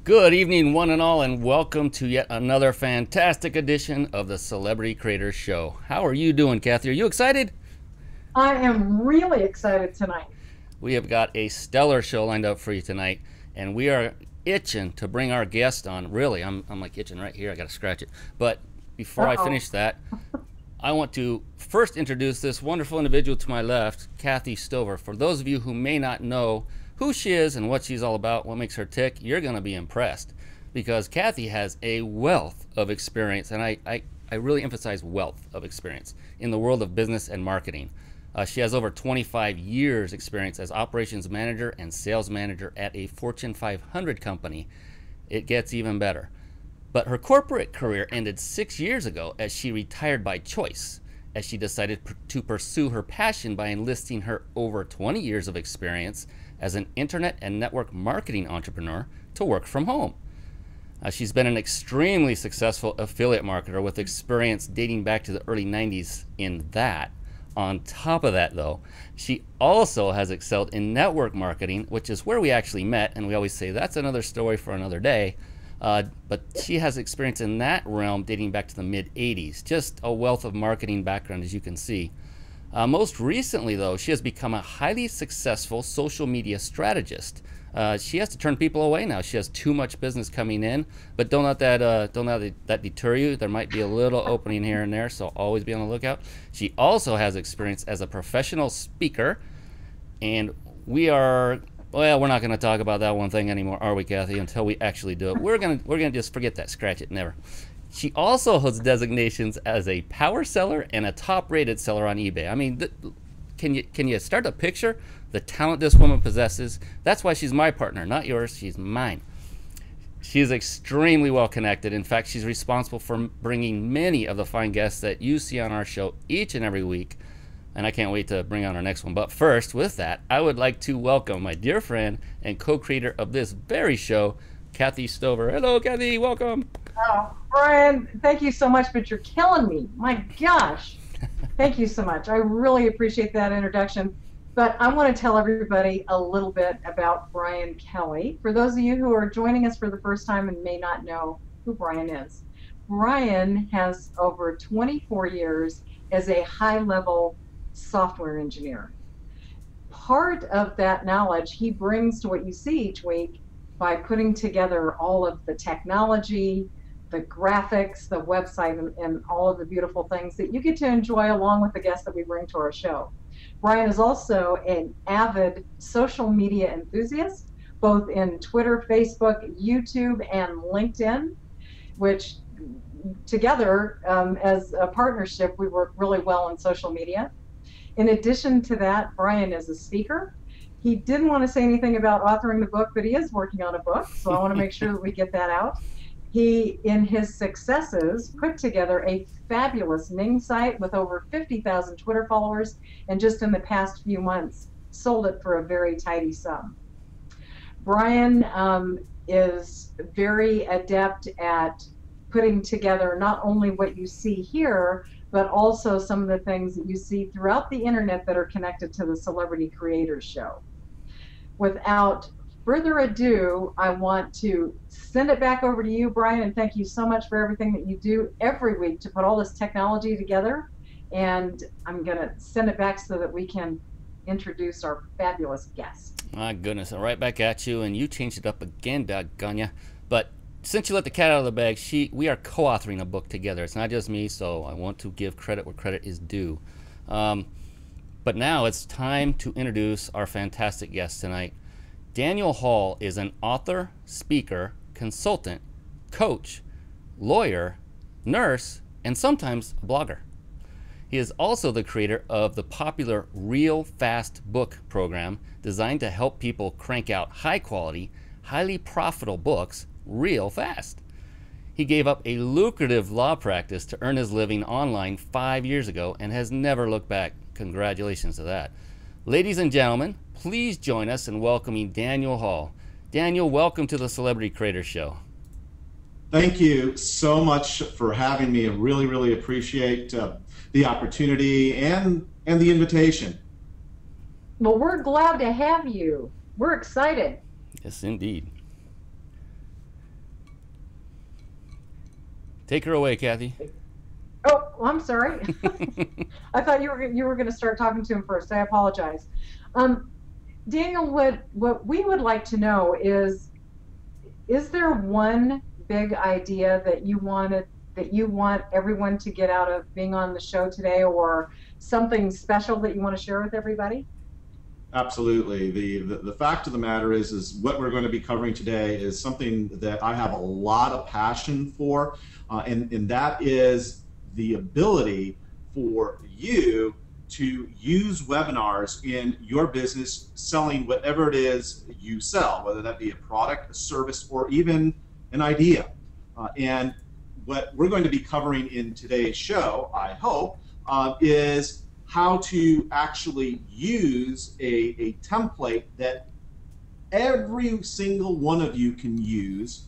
Good evening, one and all, and welcome to yet another fantastic edition of the Celebrity Creators Show. How are you doing, Kathy? Are you excited? I am really excited tonight. We have got a stellar show lined up for you tonight, and we are itching to bring our guest on. Really, I'm like itching right here. I got to scratch it. But before I Uh-oh. finish that, I want to first introduce this wonderful individual to my left, Kathy Stover. For those of you who may not know who she is and what she's all about, what makes her tick, you're going to be impressed because Kathy has a wealth of experience, and I really emphasize wealth of experience in the world of business and marketing. She has over 25 years experience as operations manager and sales manager at a Fortune 500 company. It gets even better. But her corporate career ended 6 years ago as she retired by choice, as she decided to pursue her passion by enlisting her over 20 years of experience as an internet and network marketing entrepreneur to work from home. She's been an extremely successful affiliate marketer with experience dating back to the early 90s in that. On top of that, though, she also has excelled in network marketing, which is where we actually met, and we always say that's another story for another day. But she has experience in that realm dating back to the mid 80s. Just a wealth of marketing background, as you can see. Most recently, though, she has become a highly successful social media strategist. She has to turn people away now. She has too much business coming in, but don't let that deter you. There might be a little opening here and there, so always be on the lookout. She also has experience as a professional speaker, and we're not going to talk about that one thing anymore, are we, Kathy? Until we actually do it, we're gonna just forget that, scratch it, never. She also holds designations as a power seller and a top-rated seller on eBay. I mean, can you start to picture the talent this woman possesses? That's why she's my partner, not yours. She's mine. She is extremely well connected. In fact, she's responsible for bringing many of the fine guests that you see on our show each and every week. And I can't wait to bring on our next one. But first, with that, I would like to welcome my dear friend and co-creator of this very show, Kathy Stover. Hello, Kathy. Welcome. Oh, Brian, thank you so much, but you're killing me. My gosh. Thank you so much. I really appreciate that introduction. But I want to tell everybody a little bit about Brian Kelly. For those of you who are joining us for the first time and may not know who Brian is, Brian has over 24 years as a high-level software engineer. Part of that knowledge he brings to what you see each week by putting together all of the technology, the graphics, the website, and all of the beautiful things that you get to enjoy along with the guests that we bring to our show. Brian is also an avid social media enthusiast, both in Twitter, Facebook, YouTube, and LinkedIn, which together, as a partnership, we work really well in social media. In addition to that, Brian is a speaker. He didn't want to say anything about authoring the book, but he is working on a book, so I want to make sure that we get that out. He, in his successes, put together a fabulous Ning site with over 50,000 Twitter followers, and just in the past few months, sold it for a very tidy sum. Brian is very adept at putting together not only what you see here, but also some of the things that you see throughout the internet that are connected to the Celebrity Creators Show. Without further ado, I want to send it back over to you, Brian, and thank you so much for everything that you do every week to put all this technology together. And I'm going to send it back so that we can introduce our fabulous guest. My goodness, I'm right back at you, and you changed it up again, doggone ya. But since you let the cat out of the bag, we are co-authoring a book together. It's not just me, so I want to give credit where credit is due. But now it's time to introduce our fantastic guest tonight. Daniel Hall is an author, speaker, consultant, coach, lawyer, nurse, and sometimes a blogger. He is also the creator of the popular Real Fast book program designed to help people crank out high quality, highly profitable books real fast. He gave up a lucrative law practice to earn his living online 5 years ago and has never looked back. Congratulations to that. Ladies and gentlemen, please join us in welcoming Daniel Hall. Daniel, welcome to the Celebrity Creator Show. Thank you so much for having me. I really, really appreciate the opportunity and the invitation. Well, we're glad to have you. We're excited. Yes, indeed. Take her away, Kathy. Oh, I'm sorry. I thought you were going to start talking to him first. I apologize. Daniel, what we would like to know is there one big idea that you want everyone to get out of being on the show today, or something special that you want to share with everybody? Absolutely. The fact of the matter is what we're going to be covering today is something that I have a lot of passion for, and that is the ability for you to use webinars in your business, selling whatever it is you sell, whether that be a product, a service, or even an idea. And what we're going to be covering in today's show, I hope, is how to actually use a template that every single one of you can use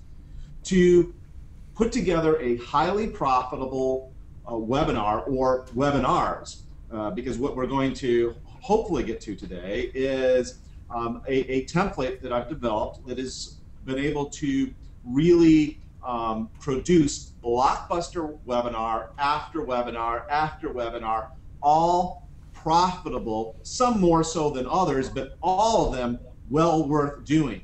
to put together a highly profitable webinar or webinars. Because what we're going to hopefully get to today is a template that I've developed that has been able to really produce blockbuster webinar after webinar after webinar, all profitable, some more so than others, but all of them well worth doing.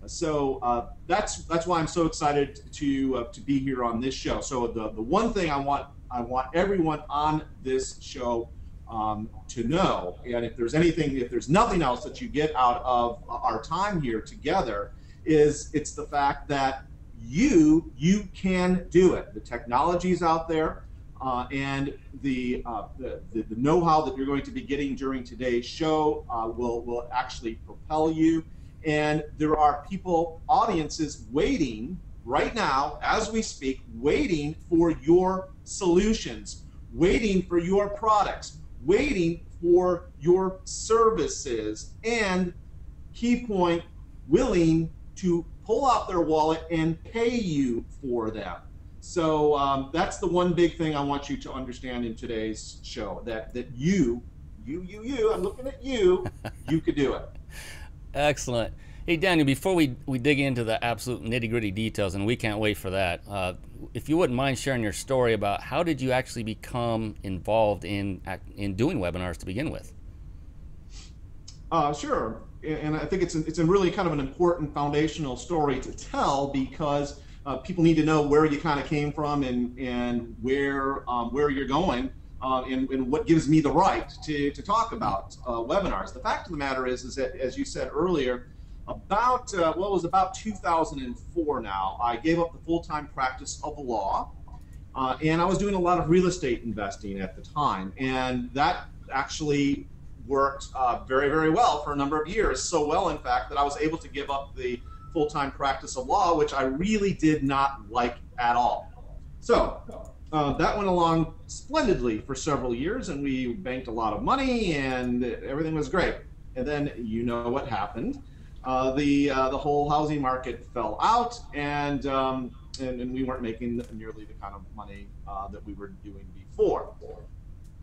So that's why I'm so excited to be here on this show. So the one thing I want everyone on this show to know, and if there's nothing else that you get out of our time here together, it's the fact that you can do it. The technology's out there, and the know-how that you're going to be getting during today's show will actually propel you. And there are audiences waiting right now as we speak, waiting for your solutions, waiting for your products, waiting for your services, and key point, willing to pull out their wallet and pay you for them. So that's the one big thing I want you to understand in today's show, that you, I'm looking at you could do it. Excellent. Hey, Daniel, before we dig into the absolute nitty-gritty details, and we can't wait for that, if you wouldn't mind sharing your story about how did you actually become involved in doing webinars to begin with? Sure. And I think it's a really kind of an important foundational story to tell, because people need to know where you kind of came from and where you're going, and what gives me the right to talk about webinars. The fact of the matter is that, as you said earlier, about 2004 now, I gave up the full-time practice of law, and I was doing a lot of real estate investing at the time, and that actually worked very, very well for a number of years. So well, in fact, that I was able to give up the full-time practice of law, which I really did not like at all. So that went along splendidly for several years, and we banked a lot of money, and everything was great. And then you know what happened. The whole housing market fell out, and we weren't making nearly the kind of money that we were doing before.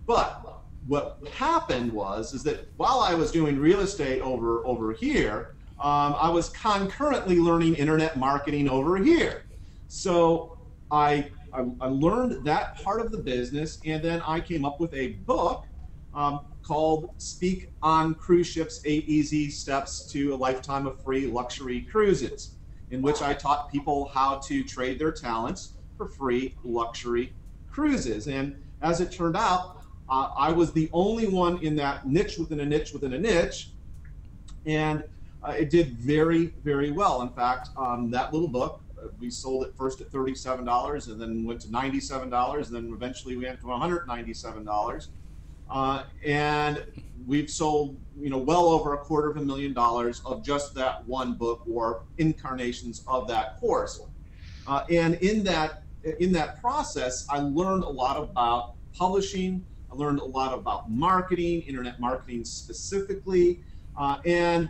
But what happened is that while I was doing real estate over here, I was concurrently learning internet marketing over here. So I learned that part of the business, and then I came up with a book called Speak on Cruise Ships, 8 Easy Steps to a Lifetime of Free Luxury Cruises, in which I taught people how to trade their talents for free luxury cruises. And as it turned out, I was the only one in that niche within a niche within a niche, and it did very, very well. In fact, that little book, we sold it first at $37, and then went to $97, and then eventually we went to $197. And we've sold, well over $250,000 of just that one book, or incarnations of that course. And in that process, I learned a lot about publishing. I learned a lot about marketing, internet marketing specifically, and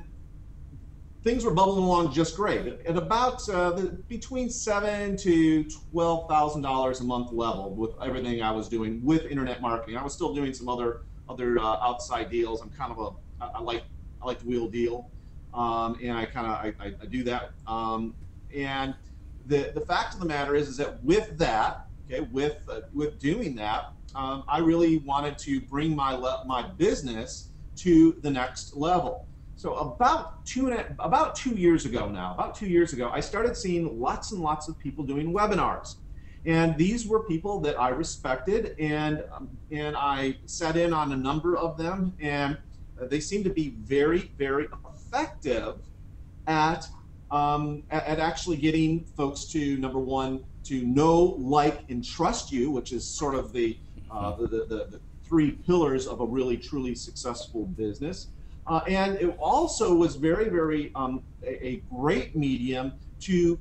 things were bubbling along just great at about between $7,000 to $12,000 a month level with everything I was doing with internet marketing. I was still doing some other outside deals. I'm kind of I like the wheel deal, and I do that. And the fact of the matter is that with that, Okay, with doing that, I really wanted to bring my business to the next level. So about 2 years ago now, I started seeing lots and lots of people doing webinars. And these were people that I respected, and I sat in on a number of them, and they seemed to be very, very effective at actually getting folks to, number one, to know, like, and trust you, which is sort of the three pillars of a really truly successful business. And it also was very, very a great medium to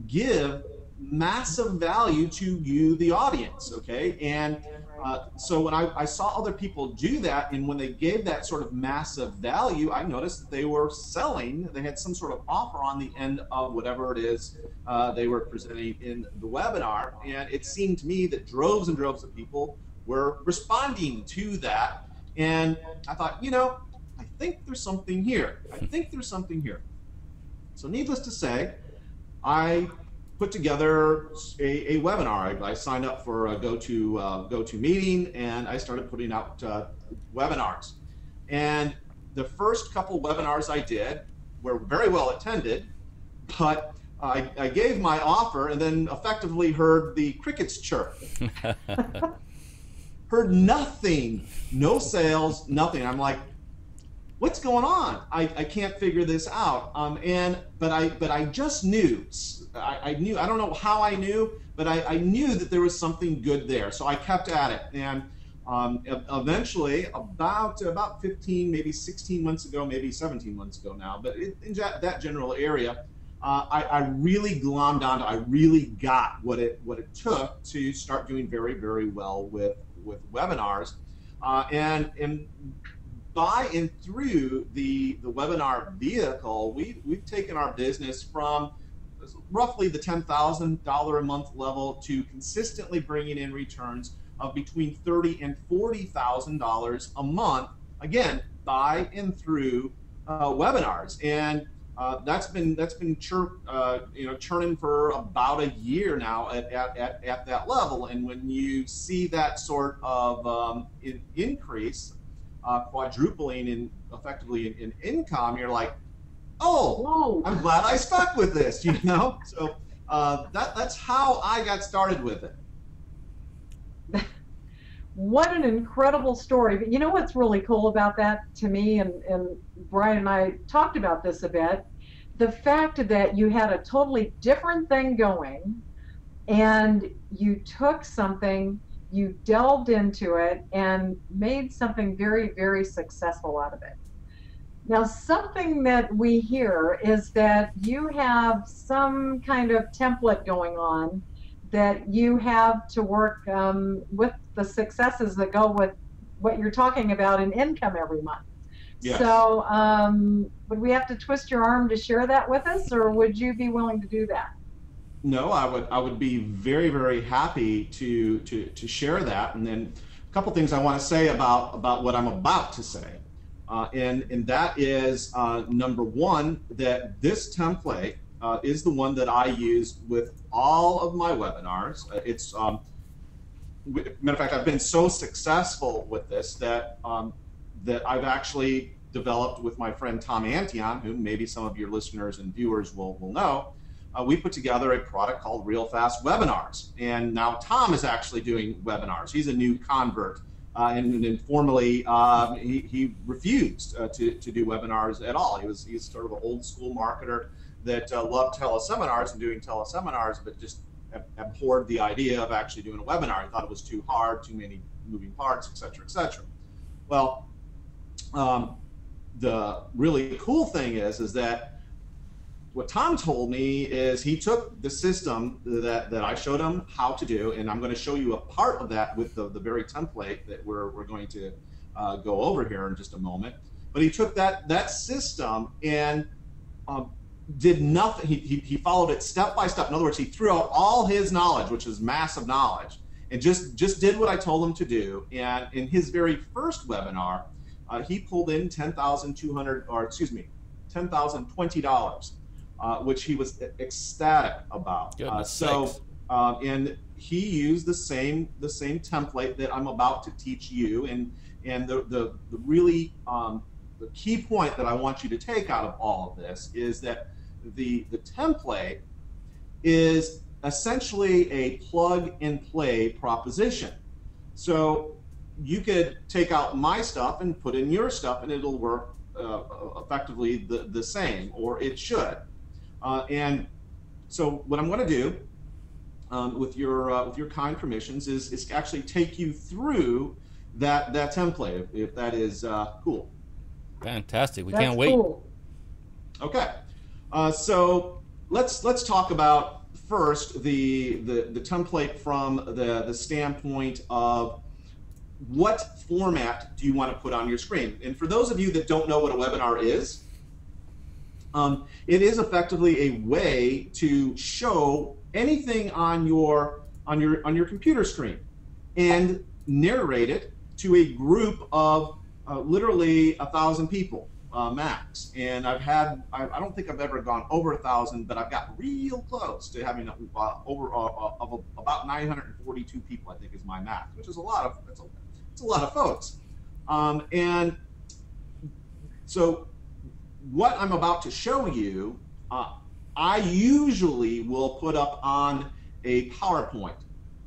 give massive value to you, the audience. Okay, and so when I saw other people do that, and when they gave that sort of massive value, I noticed that they were selling. They had some sort of offer on the end of whatever it is they were presenting in the webinar, and it seemed to me that droves and droves of people were responding to that. And I thought, you know, I think there's something here. So needless to say, I put together a webinar. I signed up for a GoToMeeting, and I started putting out webinars. And the first couple webinars I did were very well attended, but I gave my offer and then effectively heard the crickets chirp. Heard nothing, no sales, nothing. I'm like, what's going on? I can't figure this out. But I just knew. I knew. I don't know how I knew, but I knew that there was something good there. So I kept at it, and eventually, about 15, maybe 16 months ago, maybe 17 months ago now, but in that general area, I really glommed onto. I really got what it took to start doing very, very well with webinars, and by and through the webinar vehicle, we've taken our business from roughly the $10,000 a month level to consistently bringing in returns of between $30,000 and $40,000 a month. Again, by and through webinars, and that's been churning for about a year now at that level. And when you see that sort of increase, quadrupling effectively in income, you're like, oh, whoa, I'm glad I stuck with this, you know? So that's how I got started with it. What an incredible story. But you know what's really cool about that to me, and Brian and I talked about this a bit, the fact that you had a totally different thing going, and you took something, you delved into it, and made something very, very successful out of it. Now, something that we hear is that you have some kind of template going on that you have to work with the successes that go with what you're talking about in income every month. Yes. So would we have to twist your arm to share that with us, or would you be willing to do that? No, I would be very, very happy to share that. And then a couple things I want to say about what I'm about to say. And that is, number one, that this template is the one that I use with all of my webinars. It's matter of fact, I've been so successful with this that that I've actually developed with my friend Tom Antion, who maybe some of your listeners and viewers will know. We put together a product called Real Fast Webinars, and now Tom is actually doing webinars. He's a new convert. And informally, he refused to do webinars at all. He's sort of an old school marketer that loved teleseminars and doing teleseminars, but just abhorred the idea of actually doing a webinar. He thought it was too hard, too many moving parts, et cetera, et cetera. Well, the really cool thing is that what Tom told me is he took the system that I showed him how to do, and I'm going to show you a part of that with the very template that we're going to go over here in just a moment. But he took that system and did nothing. He followed it step by step. In other words, he threw out all his knowledge, which is massive knowledge, and just did what I told him to do. And in his very first webinar, he pulled in $10,020, which he was ecstatic about. And he used the same template that I'm about to teach you, and the really the key point that I want you to take out of all of this is that the template is essentially a plug and play proposition. So you could take out my stuff and put in your stuff, and it'll work effectively the same, or it should. And so what I'm going to do with your kind permissions is actually take you through that template, if that is cool. Fantastic. We That's can't wait. cool. Okay. So let's talk about first the template from the standpoint of what format do you want to put on your screen. And for those of you that don't know what a webinar is, it is effectively a way to show anything on your computer screen and narrate it to a group of literally 1,000 people max. And I don't think I've ever gone over 1,000, but I've got real close to having over of about 942 people, I think, is my max, which is a lot of it's a lot of folks. And so what I'm about to show you, I usually will put up on a PowerPoint.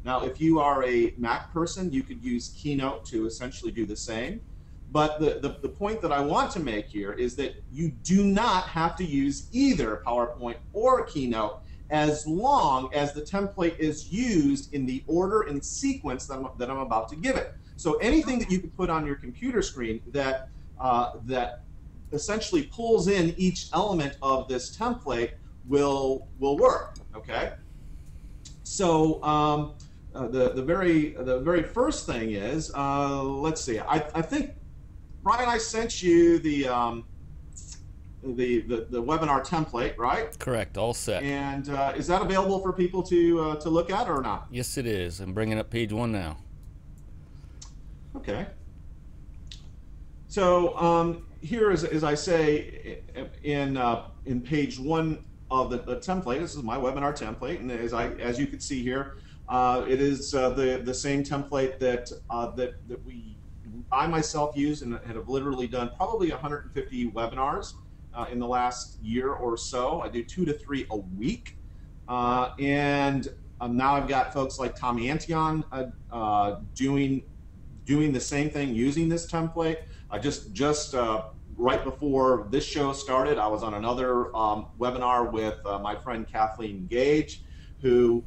Now, if you are a Mac person, you could use Keynote to essentially do the same. But the point that I want to make here is that you do not have to use either PowerPoint or Keynote as long as the template is used in the order and sequence that I'm about to give it. So anything that you can put on your computer screen that essentially pulls in each element of this template will work. Okay. So the very first thing is let's see. I think, Brian, I sent you the webinar template, right? Correct. All set. And is that available for people to look at or not? Yes, it is. I'm bringing up page 1 now. Okay. So here, as I say, in page 1 of the template, this is my webinar template, and as you can see here, it is the same template that I myself use and have literally done probably 150 webinars in the last year or so. I do 2 to 3 a week, and now I've got folks like Tommy Antion doing the same thing using this template. I just right before this show started, I was on another webinar with my friend Kathleen Gage, who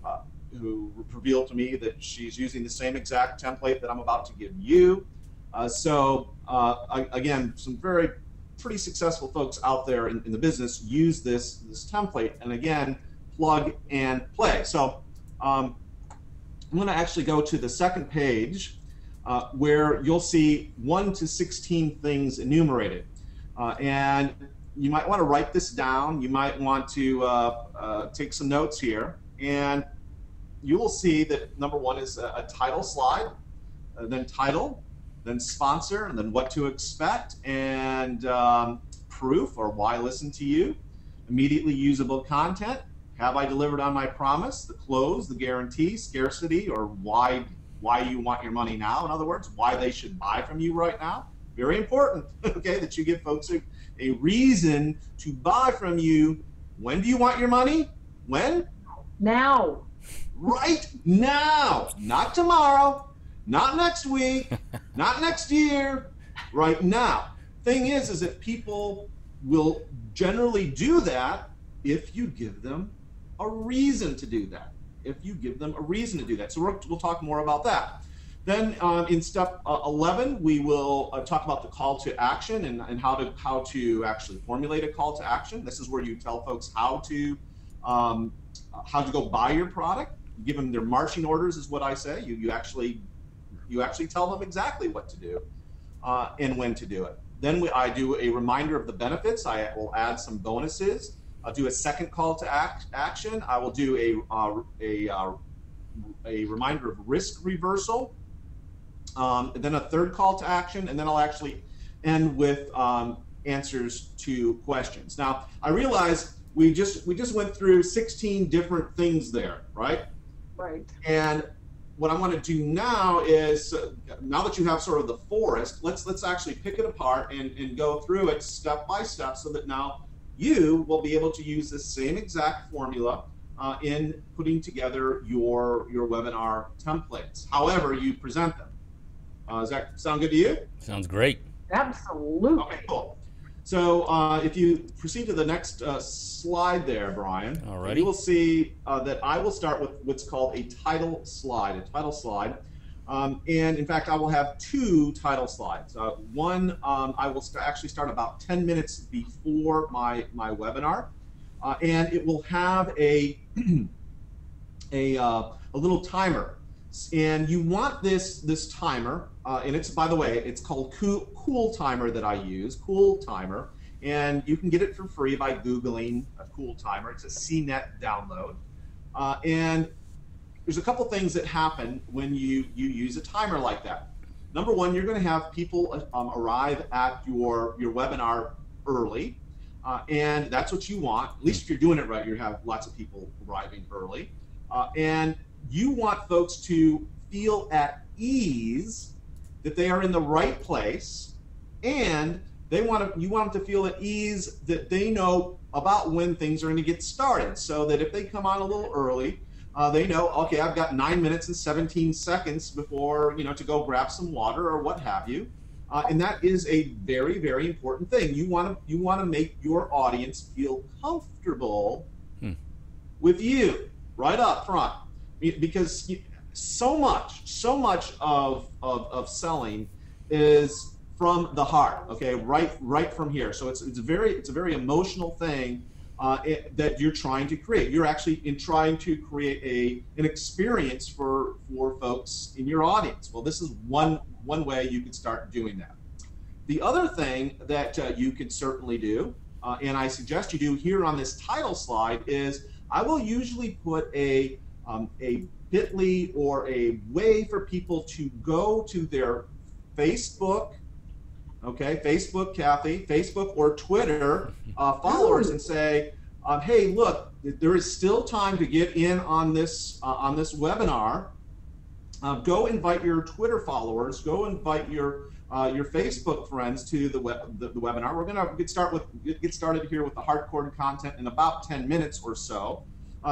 revealed to me that she's using the same exact template that I'm about to give you. Again, some pretty successful folks out there in the business use this template, and again, plug and play. So I'm going to actually go to the second page where you'll see 1 to 16 things enumerated. And you might want to write this down. You might want to take some notes here. And you will see that number 1 is a title slide, then title, then sponsor, and then what to expect, and proof, or why listen to you, immediately usable content, have I delivered on my promise, the close, the guarantee, scarcity, or why you want your money now. In other words, why they should buy from you right now. Very important, okay, that you give folks a reason to buy from you. When do you want your money? When? Now. Right now, not tomorrow, not next week, not next year, right now. Thing is that people will generally do that if you give them a reason to do that. If you give them a reason to do that. So we'll talk more about that. Then in step 11, we will talk about the call to action and how to actually formulate a call to action. This is where you tell folks how to go buy your product. You give them their marching orders, is what I say. You actually tell them exactly what to do and when to do it. Then I do a reminder of the benefits. I will add some bonuses. I'll do a second call to action. I will do a reminder of risk reversal. And then a third call to action, and then I'll actually end with answers to questions. Now, I realize we just went through 16 different things there, right? Right. And what I want to do now is, now that you have sort of the forest, let's actually pick it apart and go through it step by step, so that now you will be able to use the same exact formula in putting together your webinar templates, however you present them. Does that sound good to you? Sounds great. Absolutely. Okay, cool. So if you proceed to the next slide there, Brian, Alrighty. you will see that I will start with what's called a title slide. And in fact, I will have two title slides. One, I will actually start about 10 minutes before my webinar, and it will have a little timer. And you want this timer, and it's, by the way, it's called Cool Timer that I use, Cool Timer, and you can get it for free by Googling a Cool Timer. It's a CNET download, and there's a couple things that happen when you use a timer like that. Number one, you're going to have people arrive at your webinar early, and that's what you want. At least if you're doing it right, you have lots of people arriving early, and you want folks to feel at ease that they are in the right place, and you want them to feel at ease that they know about when things are going to get started, so that if they come on a little early, they know, okay, I've got 9 minutes and 17 seconds before, to go grab some water or what have you. And that is a very, very important thing. You want to make your audience feel comfortable with you right up front, because so much of selling is from the heart, okay, right from here. So it's a very emotional thing that you're trying to create. You're actually trying to create an experience for folks in your audience. Well, this is one way you can start doing that. The other thing that you could certainly do, and I suggest you do here on this title slide, is I will usually put a bit.ly or a way for people to go to their Facebook, okay, Facebook, Kathy, Facebook or Twitter followers and say, hey, look, there is still time to get in on this webinar. Go invite your Twitter followers. Go invite your Facebook friends to the webinar. We're going to get started here with the hardcore content in about 10 minutes or so.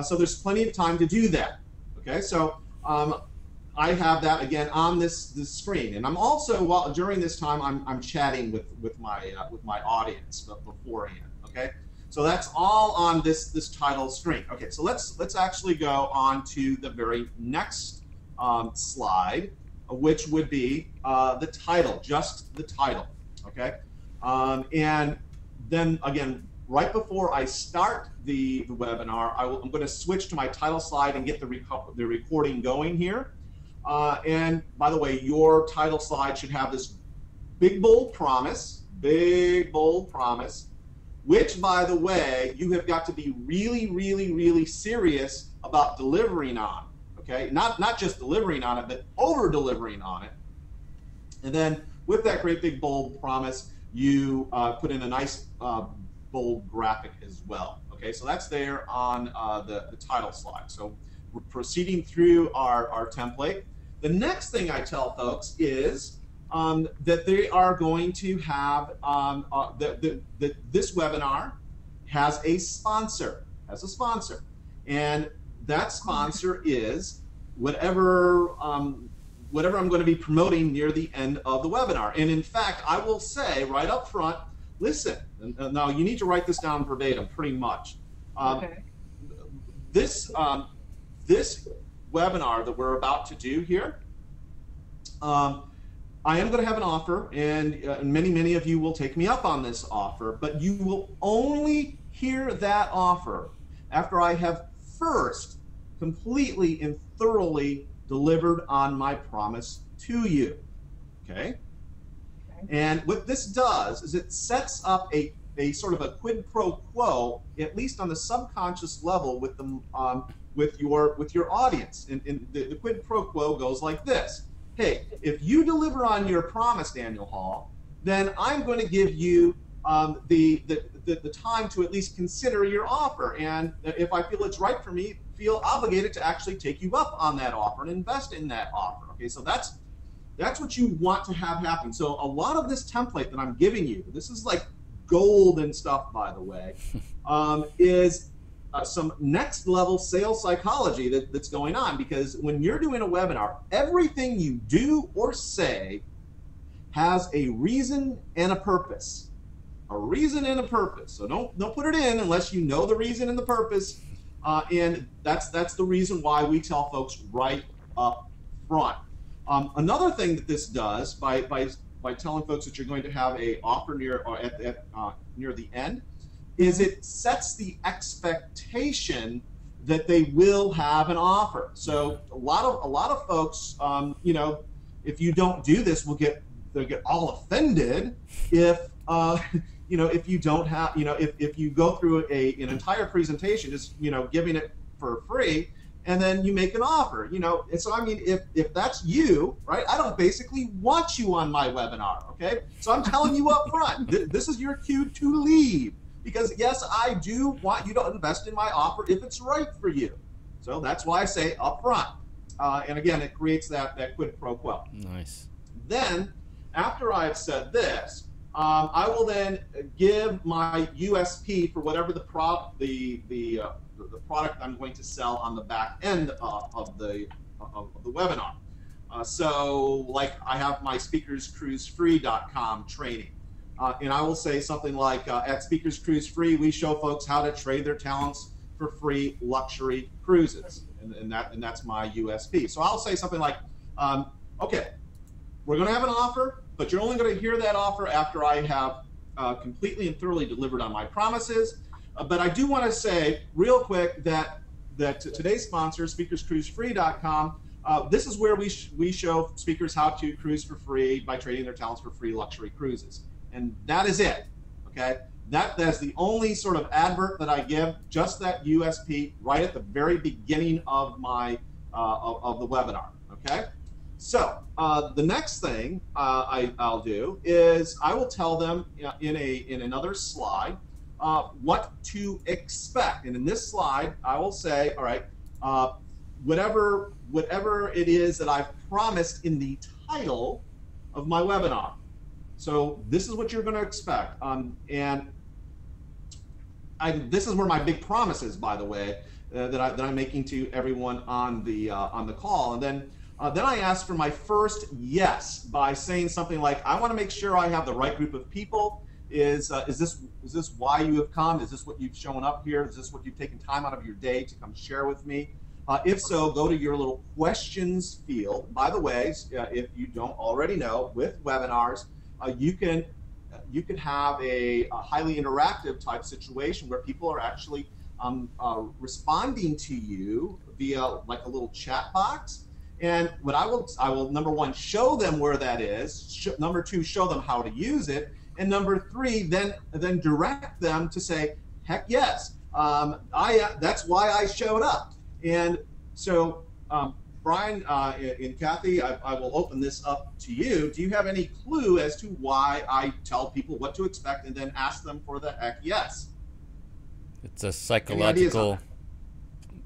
So there's plenty of time to do that. Okay, so I have that again on this screen, and I'm also during this time I'm chatting with my audience beforehand. Okay, so that's all on this title screen. Okay, so let's actually go on to the very next slide, which would be the title, just the title. Okay, and then again, right before I start the webinar, I'm going to switch to my title slide and get the recording going here. And by the way, your title slide should have this big bold promise, which, by the way, you have got to be really, really, really serious about delivering on. Okay, not just delivering on it, but over delivering on it. And then with that great big bold promise, you put in a nice bold graphic as well. Okay, so that's there on the title slide. So we're proceeding through our template. The next thing I tell folks is that they are going to have this webinar has a sponsor, and that sponsor is whatever I'm going to be promoting near the end of the webinar. And in fact, I will say right up front, listen, now you need to write this down verbatim, pretty much. Okay. This webinar that we're about to do here, I am going to have an offer, and many of you will take me up on this offer, but you will only hear that offer after I have first completely and thoroughly delivered on my promise to you. Okay? And what this does is it sets up a sort of a quid pro quo, at least on the subconscious level, with your audience. And the quid pro quo goes like this: hey, if you deliver on your promise, Daniel Hall, then I'm going to give you the time to at least consider your offer. And if I feel it's right for me, feel obligated to actually take you up on that offer and invest in that offer. Okay, so that's what you want to have happen. So a lot of this template that I'm giving you, this is like gold and stuff, by the way, is some next level sales psychology that's going on, because when you're doing a webinar, everything you do or say has a reason and a purpose. A reason and a purpose. So don't put it in unless you know the reason and the purpose. And that's the reason why we tell folks right up front. Another thing that this does by telling folks that you're going to have a offer near the end is it sets the expectation that they will have an offer. So a lot of folks, you know, if you don't do this, they'll get all offended if you know, if you don't have, you know, if you go through an entire presentation just, you know, giving it for free, and then you make an offer, you know. And so, I mean, if that's you, right, I don't basically want you on my webinar, okay? So I'm telling you up front, this is your cue to leave, because yes, I do want you to invest in my offer if it's right for you. So that's why I say up front. And again, it creates that quid pro quo. Nice. Then, after I've said this, I will then give my USP for whatever the product I'm going to sell on the back end of the webinar. So, like, I have my speakerscruisefree.com training, and I will say something like, at Speakers Cruise Free, we show folks how to trade their talents for free luxury cruises, and that's my USP. So I'll say something like, okay, we're going to have an offer, but you're only going to hear that offer after I have completely and thoroughly delivered on my promises. But I do want to say real quick that today's sponsor, speakerscruisefree.com, this is where we show speakers how to cruise for free by trading their talents for free luxury cruises. And that is it, okay? That's the only sort of advert that I give, just that USP right at the very beginning of my of the webinar, okay? So the next thing I'll do is I will tell them in another slide what to expect. And in this slide, I will say, all right, whatever it is that I've promised in the title of my webinar. So this is what you're going to expect. And this is where my big promise is, by the way, that I'm making to everyone on the call. And then I ask for my first yes by saying something like, I want to make sure I have the right group of people. Is this why you have come? Is this what you've shown up here? Is this what you've taken time out of your day to come share with me? If so, go to your little questions field. By the way, if you don't already know, with webinars, you can have a highly interactive type situation where people are actually responding to you via like a little chat box. And what I will number one, show them where that is. Number two, show them how to use it. And number three, then direct them to say, heck yes, that's why I showed up. And so, Brian and Kathy, I will open this up to you. Do you have any clue as to why I tell people what to expect and then ask them for the heck yes? It's a psychological.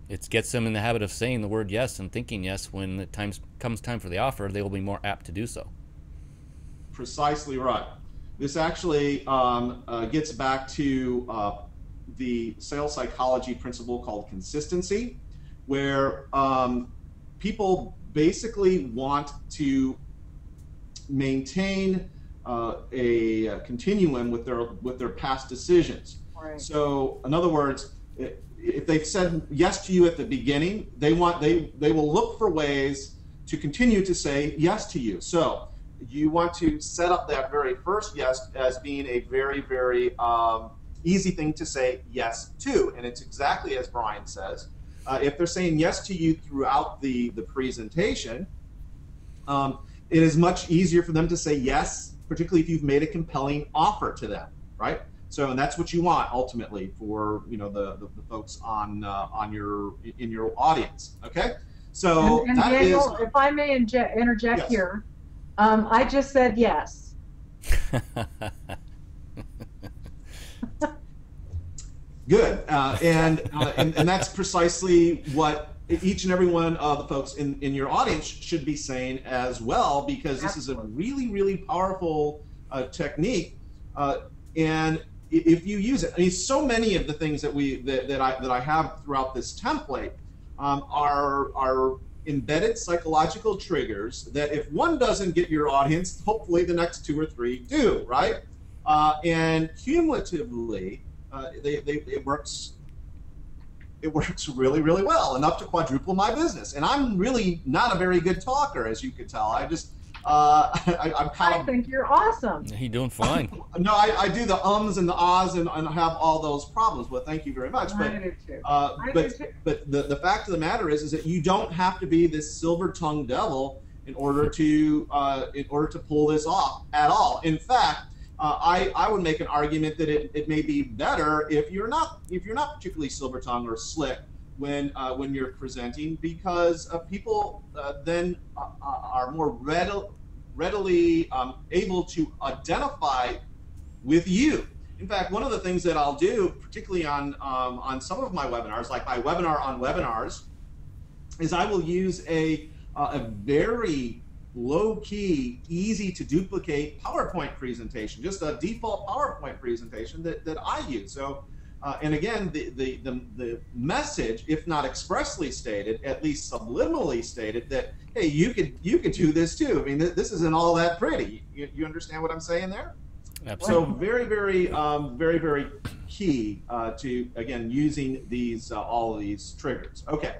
It gets them in the habit of saying the word yes and thinking yes. When it comes time for the offer, they will be more apt to do so. Precisely right. This actually gets back to the sales psychology principle called consistency, where people basically want to maintain a continuum with their past decisions. Right. So, in other words, if they've said yes to you at the beginning, they will look for ways to continue to say yes to you. So you want to set up that very first yes as being a very, very easy thing to say yes to. And it's exactly as Brian says. If they're saying yes to you throughout the presentation, it is much easier for them to say yes, particularly if you've made a compelling offer to them, right? So, and that's what you want ultimately for the folks in your audience. Okay, so and Daniel, if I may interject yes. Here, I just said yes. Good. And that's precisely what each and every one of the folks in your audience should be saying as well, because this is a really, really powerful technique. And if you use it, I mean, so many of the things that I have throughout this template are embedded psychological triggers that if one doesn't get your audience, hopefully the next 2 or 3 do, right? And cumulatively, it works really, really well, enough to quadruple my business. And I'm really not a very good talker, as you could tell. I just I think you're awesome. You're doing fine. No, I do the ums and the ahs and have all those problems. But thank you very much. I do too. But the fact of the matter is that you don't have to be this silver-tongued devil in order to pull this off at all. In fact, I would make an argument that it may be better if you're not particularly silver-tongued or slick when you're presenting, because people then are more readily able to identify with you. In fact, one of the things that I'll do, particularly on some of my webinars, like my webinar on webinars, is I will use a very low-key, easy to duplicate PowerPoint presentation, just a default PowerPoint presentation that I use. So, and again, the message, if not expressly stated, at least subliminally stated, that hey, you could do this too. I mean, this isn't all that pretty. You understand what I'm saying there? Absolutely. So very key to, again, using these all of these triggers. Okay.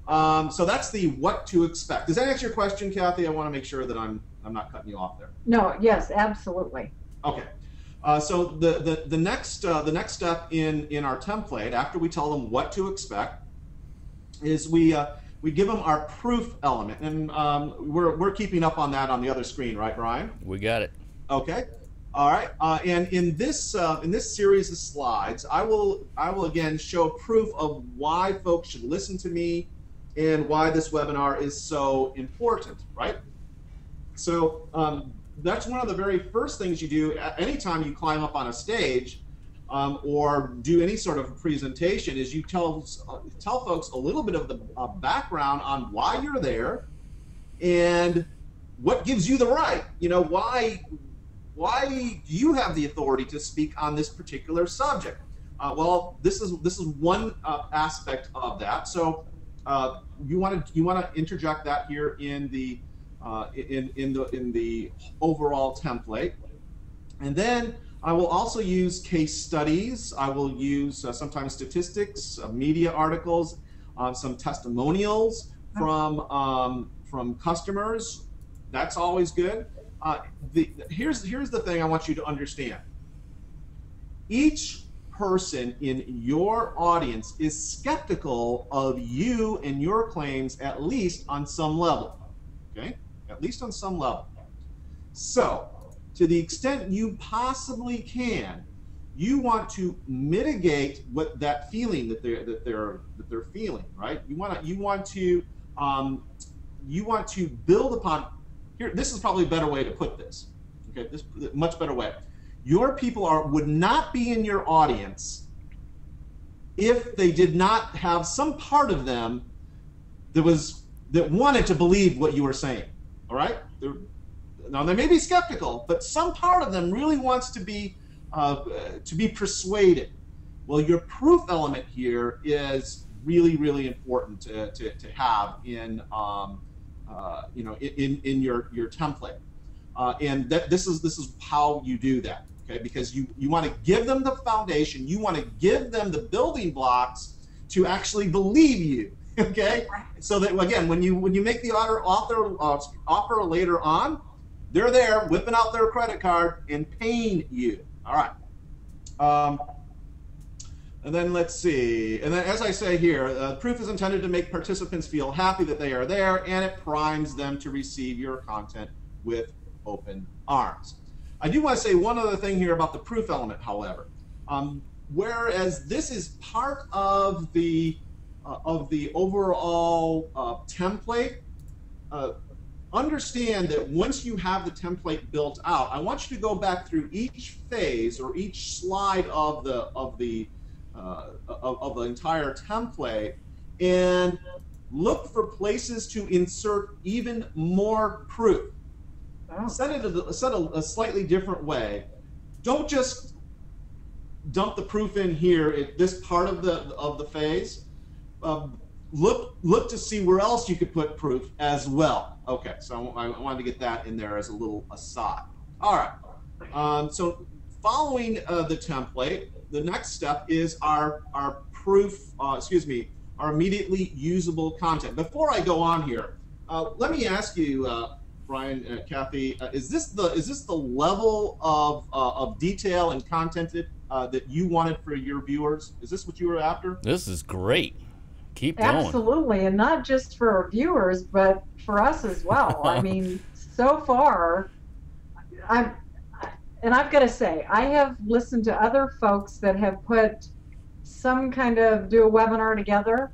So that's the what to expect. Does that answer your question, Kathy? I want to make sure that I'm not cutting you off there. No, yes, absolutely. Okay. So the next step in our template, after we tell them what to expect, is we give them our proof element, and we're keeping up on that on the other screen, right, Brian? We got it. Okay. All right. And in this series of slides, I will again show proof of why folks should listen to me and why this webinar is so important, right? So that's one of the very first things you do anytime you climb up on a stage or do any sort of presentation, is you tell folks a little bit of the background on why you're there and what gives you the right. You know, why do you have the authority to speak on this particular subject? Well, this is one aspect of that. So you want to interject that here in the in the overall template, and then I will also use case studies. I will use sometimes statistics, media articles, some testimonials from customers. That's always good. Here's the thing I want you to understand. Each person in your audience is skeptical of you and your claims, at least on some level. Okay? At least on some level. So, to the extent you possibly can, you want to mitigate what that feeling that they're feeling, right? You want to build upon. Here, this is probably a better way to put this. Okay, this much better way. Your people would not be in your audience if they did not have some part of them that wanted to believe what you were saying. All right. Now they may be skeptical, but some part of them really wants to be persuaded. Well, your proof element here is really, really important to have in in your template, and this is how you do that. Okay, because you want to give them the foundation, you want to give them the building blocks to actually believe you. Okay, so that again, when you make the offer later on, they're there whipping out their credit card and paying you. All right. And then let's see. And then, as I say here, proof is intended to make participants feel happy that they are there, and it primes them to receive your content with open arms. I do want to say one other thing here about the proof element, however. Whereas this is part of the overall template, understand that once you have the template built out, I want you to go back through each phase or each slide of the of the entire template and look for places to insert even more proof. Oh. Set it a slightly different way. Don't just dump the proof in here at this part of the phase. Look to see where else you could put proof as well. Okay, so I wanted to get that in there as a little aside. All right. So following the template, the next step is our proof. Our immediately usable content. Before I go on here, let me ask you, Brian, Kathy, is this the level of detail and content that you wanted for your viewers? Is this what you were after? This is great. Keep going. Absolutely, and not just for our viewers, but for us as well. I mean, so far, I've got to say, I have listened to other folks that have put some kind of do a webinar together,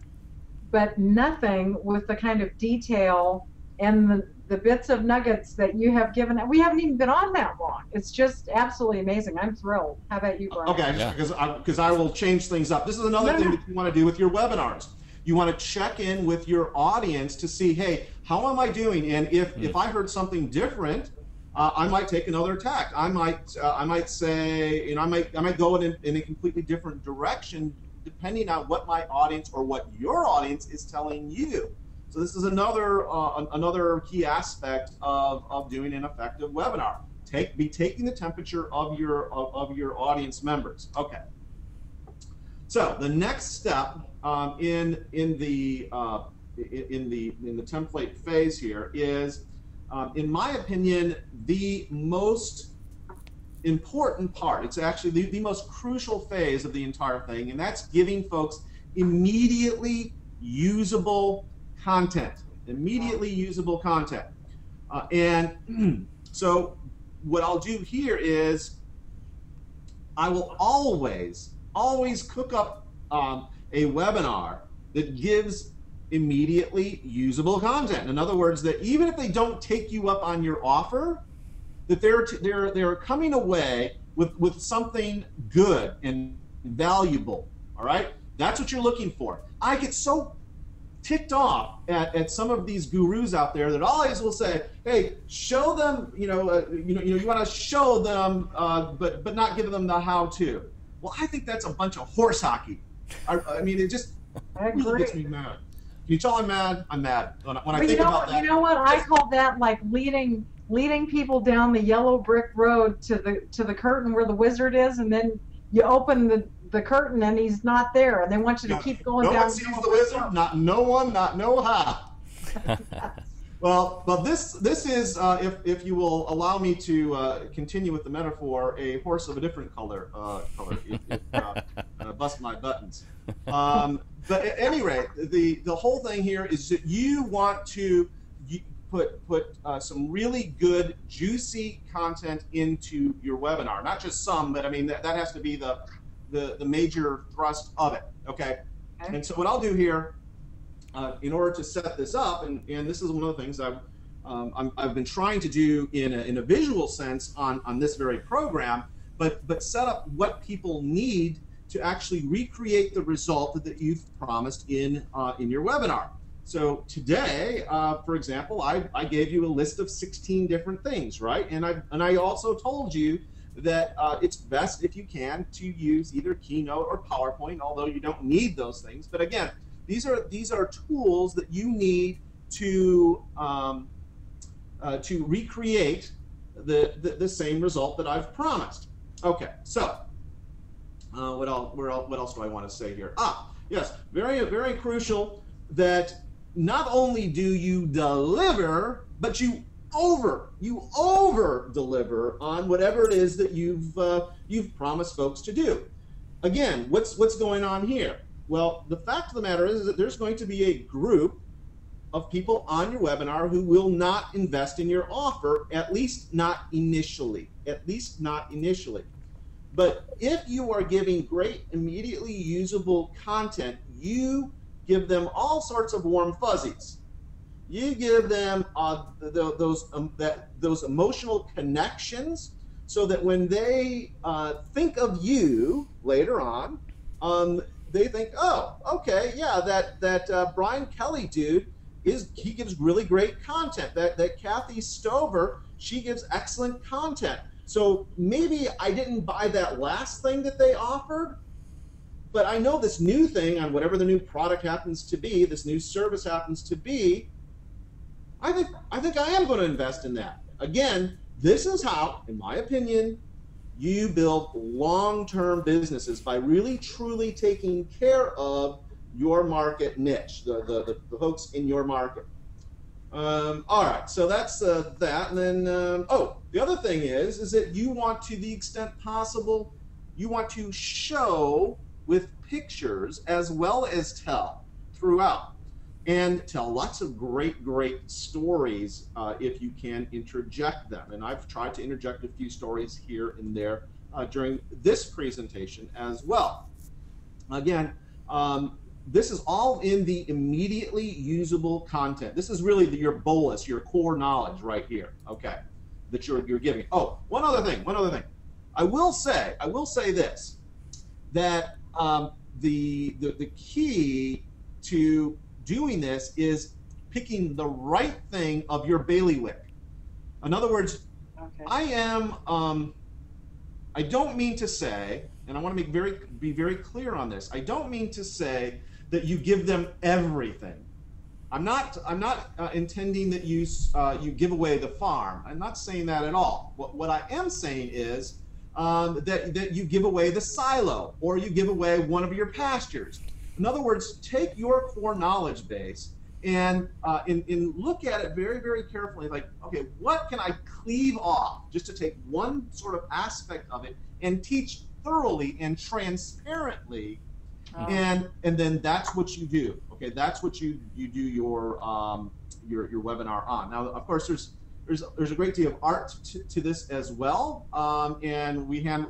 but nothing with the kind of detail and the bits of nuggets that you have given. We haven't even been on that long. It's just absolutely amazing. I'm thrilled. How about you, Brian? Okay, because I will change things up. This is another thing that you want to do with your webinars. You want to check in with your audience to see, hey, how am I doing? And if I heard something different, I might take another tack. I might say, you know, I might go in a completely different direction depending on what my audience or what your audience is telling you. So this is another key aspect of doing an effective webinar. Be taking the temperature of your audience members. Okay. So the next step in the template phase here is, in my opinion, the most important part. It's actually the most crucial phase of the entire thing, and that's giving folks immediately usable content. Immediately usable content. And so what I'll do here is I will always cook up a webinar that gives immediately usable content. In other words, that even if they don't take you up on your offer, that they're coming away with something good and valuable. All right, that's what you're looking for. I get so ticked off at some of these gurus out there that always will say, "Hey, show them, you want to show them, but not give them the how-to." Well, I think that's a bunch of horse hockey. I mean, it just really gets me mad. Can you tell I'm mad? I'm mad when I think about that. You know what? I call that like leading people down the yellow brick road to the curtain where the wizard is, and then you open the curtain and he's not there, and they want you to keep going down. No one sees the wizard. Not no one. Not no how. Well, this is, if you will allow me to continue with the metaphor, a horse of a different color. Bust my buttons. But at any rate, the whole thing here is that you want to put some really good, juicy content into your webinar. Not just some, but I mean that has to be the major thrust of it. Okay. And so what I'll do here, in order to set this up, and this is one of the things I've been trying to do in a visual sense on this very program, but set up what people need to actually recreate the result that you've promised in your webinar. So today, for example, I gave you a list of 16 different things, right? And I also told you that it's best if you can to use either Keynote or PowerPoint, although you don't need those things. But again, these are tools that you need to recreate the same result that I've promised. Okay, so what else do I want to say here? Yes, very, very crucial that not only do you deliver, but you over deliver on whatever it is that you've promised folks to do. Again, what's going on here? Well, the fact of the matter is that there's going to be a group of people on your webinar who will not invest in your offer, at least not initially. At least not initially. But if you are giving great, immediately usable content, you give them all sorts of warm fuzzies. You give them those emotional connections, so that when they think of you later on, they think, oh, okay, yeah, that Brian Kelly dude he gives really great content. That Kathy Stover, she gives excellent content. So maybe I didn't buy that last thing that they offered, but I know this new thing on whatever the new product happens to be, this new service happens to be. I think I am going to invest in that. Again, this is how, in my opinion, you build long-term businesses, by really truly taking care of your market niche, the folks in your market. All right, so that's that. And then, oh, the other thing is that you want, to the extent possible, you want to show with pictures as well as tell throughout, and tell lots of great stories if you can interject them. And I've tried to interject a few stories here and there during this presentation as well. Again, this is all in the immediately usable content. This is really your bolus, your core knowledge right here, okay, that you're giving. Oh, one other thing. I will say this, that the key to doing this is picking the right thing of your bailiwick. In other words, okay. I don't mean to say, and I want to be very clear on this, I don't mean to say that you give them everything. I'm not intending that you give away the farm. I'm not saying that at all. What I am saying is that you give away the silo, or you give away one of your pastures. In other words, take your core knowledge base and look at it very carefully. Like, okay, what can I cleave off just to take one sort of aspect of it and teach thoroughly and transparently, and then that's what you do. Okay, that's what you do your webinar on. Now, of course, there's a great deal of art to this as well, and we have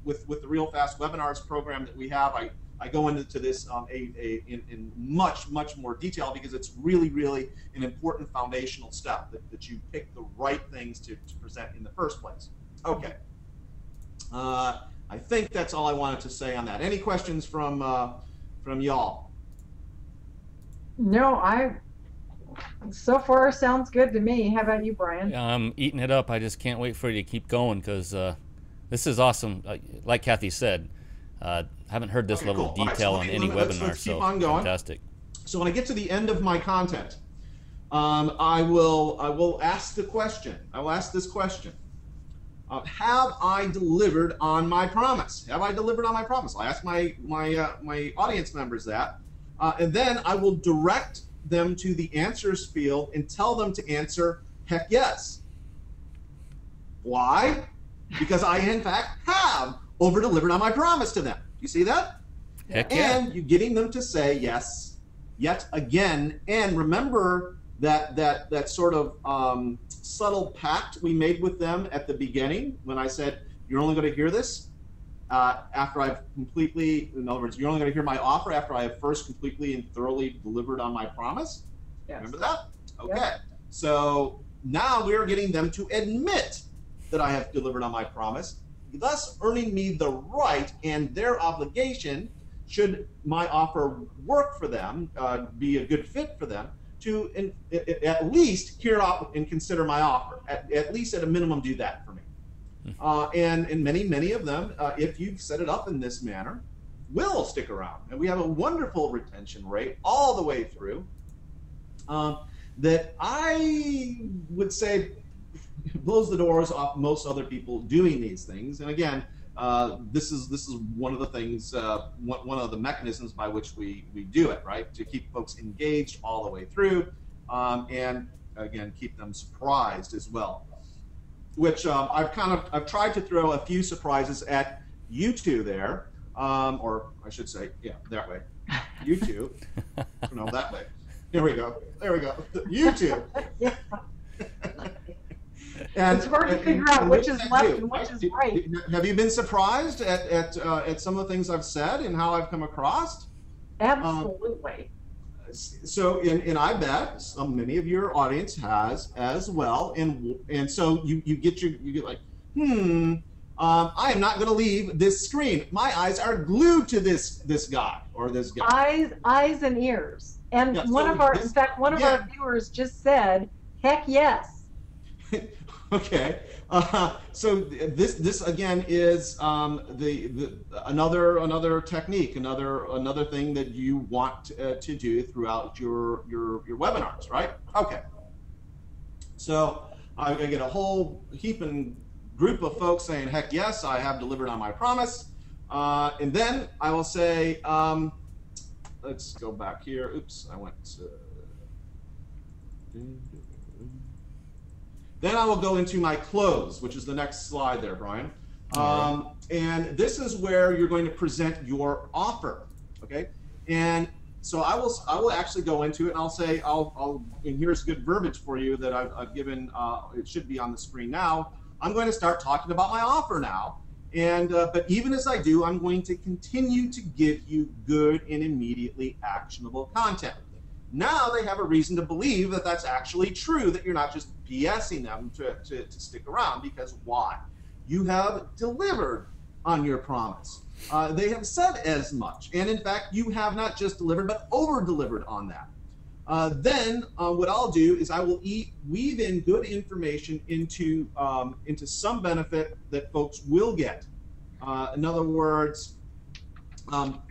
with the Real Fast Webinars program that we have. I go into this in much more detail, because it's really an important foundational step, that you pick the right things to present in the first place. Okay. I think that's all I wanted to say on that. Any questions from y'all? No, so far sounds good to me. How about you, Brian? I'm eating it up. I just can't wait for you to keep going, because this is awesome. Like Kathy said, haven't heard this level of detail on any webinar, so fantastic. So when I get to the end of my content, I will ask the question. I will ask this question. Have I delivered on my promise? Have I delivered on my promise? I ask my audience members that, and then I will direct them to the answers field and tell them to answer heck yes. Why? Because I in fact have over-delivered on my promise to them. You see that? Heck yeah. And you're getting them to say yes yet again. And remember that sort of subtle pact we made with them at the beginning, when I said, you're only going to hear this after I've completely, in other words, you're only going to hear my offer after I have first completely and thoroughly delivered on my promise. Yes. Remember that? Okay. Yep. So now we're getting them to admit that I have delivered on my promise, thus earning me the right and their obligation, should my offer work for them, be a good fit for them, to at least hear out and consider my offer. At least at a minimum do that for me. And many of them, if you've set it up in this manner, will stick around. And we have a wonderful retention rate all the way through, that I would say blows the doors off most other people doing these things. And again, this is one of the things, one of the mechanisms by which we do it, right? To keep folks engaged all the way through, and again, keep them surprised as well. Which I've tried to throw a few surprises at you two there, or I should say, yeah, that way, you two. No, that way. Here we go. There we go. You two. And, it's hard to figure out which is left and which is right. Have you been surprised at some of the things I've said and how I've come across? Absolutely. So, and I bet many of your audience has as well, and so you get like, I am not going to leave this screen. My eyes are glued to this guy or this guy. Eyes and ears. And Yeah, one so of our, this- in fact, one of our viewers just said, "Heck yes." Okay. So this again is another technique, another thing that you want to do throughout your webinars, right? Okay. So I get a whole heaping group of folks saying, "Heck yes, I have delivered on my promise," and then I will say, let's go back here. Oops, I went to. Then I will go into my close, which is the next slide there, Brian. And this is where you're going to present your offer, okay? And so I will actually go into it, and I'll say, and here's good verbiage for you that I've given. It should be on the screen now. I'm going to start talking about my offer now, and but even as I do, I'm going to continue to give you good and immediately actionable content. Now they have a reason to believe that that's actually true, that you're not just BSing them to stick around, because why? You have delivered on your promise. They have said as much, and in fact, you have not just delivered, but over-delivered on that. Then what I'll do is I will weave in good information into some benefit that folks will get. In other words,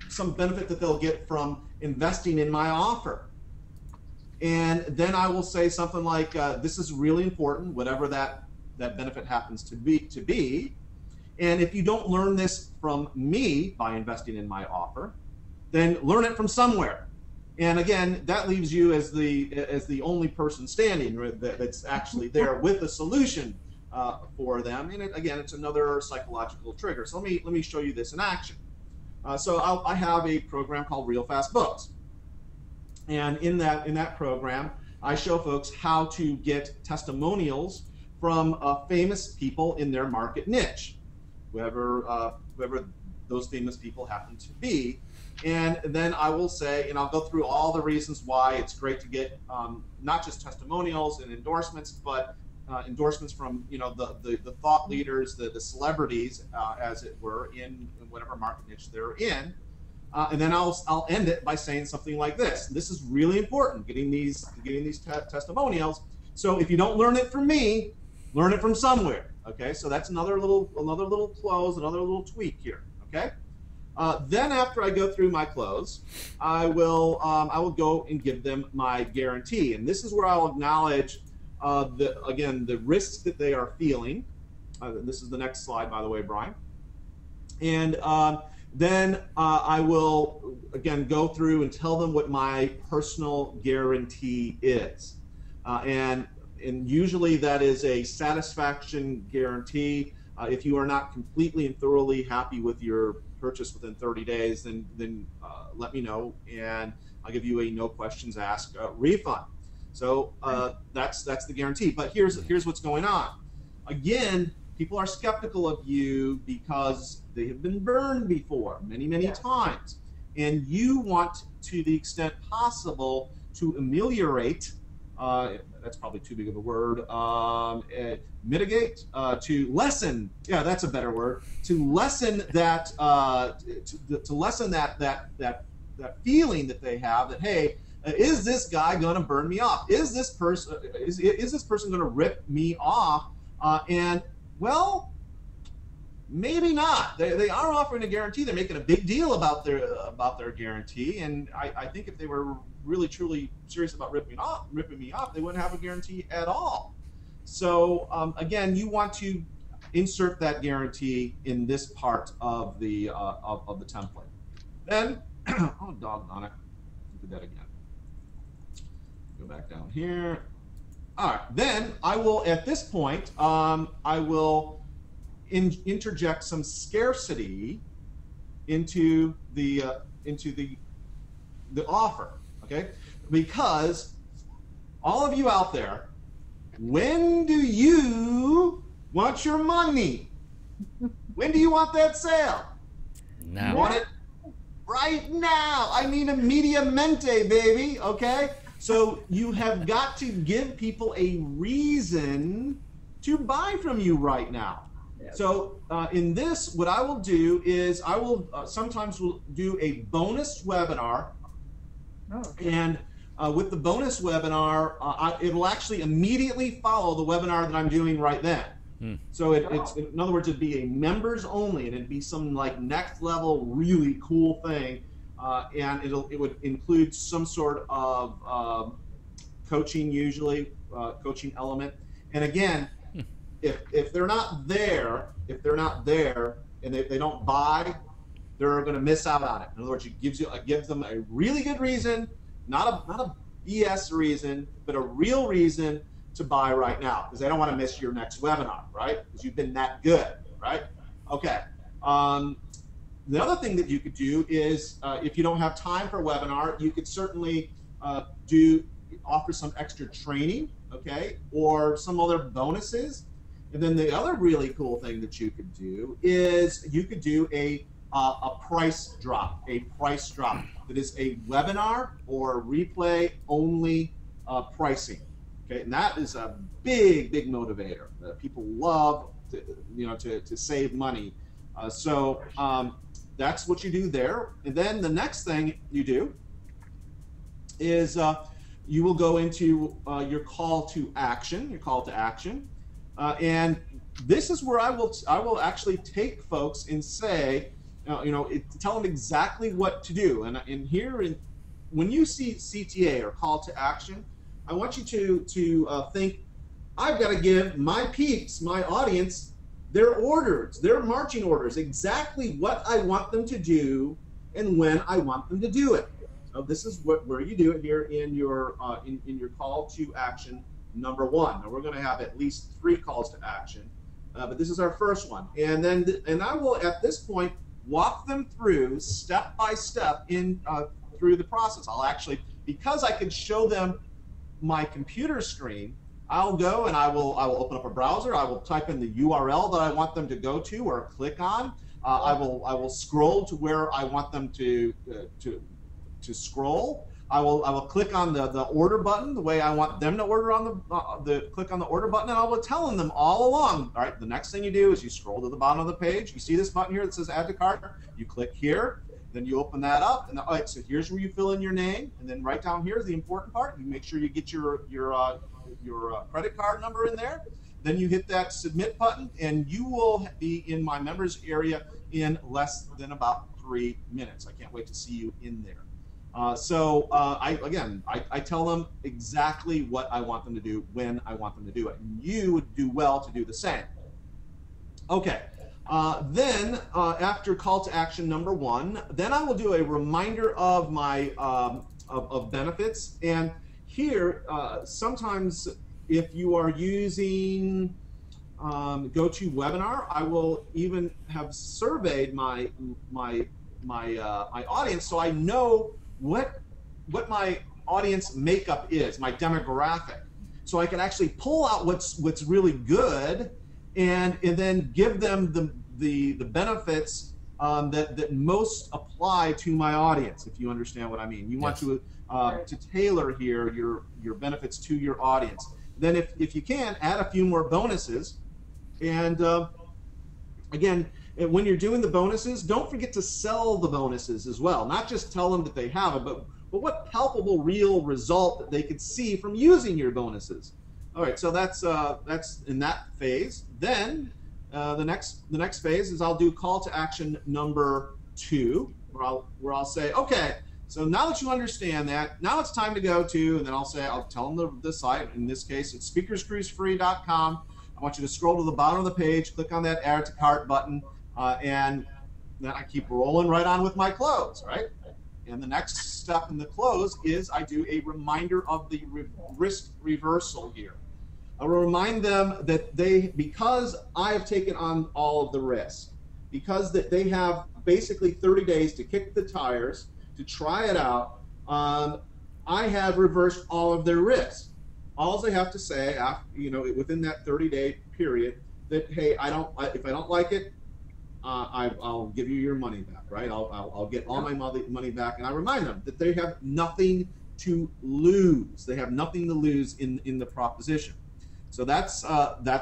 some benefit that they'll get from investing in my offer. And then I will say something like, this is really important, whatever that benefit happens to be. And if you don't learn this from me by investing in my offer, then learn it from somewhere. And again, that leaves you as the only person standing that's actually there with a solution for them. And again, it's another psychological trigger. So let me show you this in action. So I have a program called Real Fast Books. And in that program, I show folks how to get testimonials from famous people in their market niche, whoever those famous people happen to be. And then I will say, and I'll go through all the reasons why it's great to get not just testimonials and endorsements, but endorsements from the thought leaders, the celebrities, as it were, in whatever market niche they're in. And then I'll end it by saying something like this. This is really important, getting these testimonials. So if you don't learn it from me, learn it from somewhere. Okay, so that's another little close, another little tweak here. Okay. Then after I go through my close, I will go and give them my guarantee, and this is where I'll acknowledge the risks that they are feeling. This is the next slide, by the way, Brian. And then I will, again, go through and tell them what my personal guarantee is. And usually that is a satisfaction guarantee. If you are not completely and thoroughly happy with your purchase within 30 days, then let me know, and I'll give you a no questions asked refund. So that's the guarantee. But here's what's going on. Again, people are skeptical of you because they have been burned before many times, and you want, to the extent possible, to ameliorate. That's probably too big of a word. Mitigate, to lessen. Yeah, that's a better word. To lessen that. To lessen that feeling that they have that, hey, is this guy going to burn me off? Is this person going to rip me off? And well, maybe not. They are offering a guarantee. They're making a big deal about their guarantee, and I think if they were really truly serious about ripping me off, they wouldn't have a guarantee at all. So again, you want to insert that guarantee in this part of the template. Then, oh doggone it, do that again. Go back down here. All right. Then I will, at this point, I will interject some scarcity into the offer. Okay, because all of you out there, when do you want your money? When do you want that sale? Now. You want it right now. I mean, immediatamente, baby. Okay, so you have got to give people a reason to buy from you right now. Yes. So in this, what I will do is I will sometimes will do a bonus webinar, Oh, okay. and with the bonus webinar, it will actually immediately follow the webinar that I'm doing right then. So it's, in other words, it'd be a members only, and it'd be some like next level, really cool thing, and it would include some sort of coaching, usually coaching element. And again, if they're not there, and they don't buy, they're going to miss out on it. In other words, it gives them a really good reason, not a BS reason, but a real reason to buy right now, because they don't want to miss your next webinar, right? Because you've been that good, right? Okay. The other thing that you could do is, if you don't have time for a webinar, you could certainly offer some extra training, okay, or some other bonuses. And then the other really cool thing that you could do is you could do a price drop, that is a webinar or replay only pricing. Okay, and that is a big motivator. People love to save money. So that's what you do there. And then the next thing you do is you will go into your call to action. And this is where I will actually take folks and say, tell them exactly what to do. And here, when you see CTA or call to action, I want you to think, I've got to give my peeps, my audience, their orders, their marching orders, exactly what I want them to do and when I want them to do it. So this is where you do it here in your call to action number 1. Now we're going to have at least 3 calls to action, but this is our first one. And I will at this point walk them through step by step through the process. I'll actually, because I can show them my computer screen, I'll go and I will open up a browser. I will type in the URL that I want them to go to or click on. I will scroll to where I want them to scroll. I will click on the order button the way I want them to order on click on the order button, and I will tell them all along. All right, the next thing you do is you scroll to the bottom of the page. You see this button here that says Add to Cart. You click here. Then you open that up, and all right, so here's where you fill in your name, and then right down here is the important part. You make sure you get your credit card number in there. Then you hit that submit button, and you will be in my members area in less than about 3 minutes. I can't wait to see you in there. I tell them exactly what I want them to do when I want them to do it. And you would do well to do the same. Okay. Then after call to action number 1, then I will do a reminder of my of benefits. And here, sometimes if you are using GoToWebinar, I will even have surveyed my audience, so I know what my audience makeup is, my demographic. So I can actually pull out what's really good, and then give them the benefits that most apply to my audience, if you understand what I mean. You want to tailor here your benefits to your audience. Then if you can, add a few more bonuses. And again, when you're doing the bonuses, don't forget to sell the bonuses as well. Not just tell them that they have it, but what palpable real result that they could see from using your bonuses. All right, so that's in that phase. Then the next phase is I'll do call to action number 2, where I'll say, okay, so now that you understand that, now it's time to go to, and then I'll tell them the site. In this case, it's speakerscruisefree.com. I want you to scroll to the bottom of the page, click on that Add to Cart button, and then I keep rolling right on with my close, right? And the next step in the close is I do a reminder of the risk reversal here. I will remind them that because I have taken on all of the risk, because that they have basically 30 days to kick the tires, to try it out, I have reversed all of their risk. All they have to say, after, within that 30-day period, that hey, if I don't like it, I'll give you your money back, right? I'll get all my money back, and I remind them that they have nothing to lose. They have nothing to lose in the proposition. So that's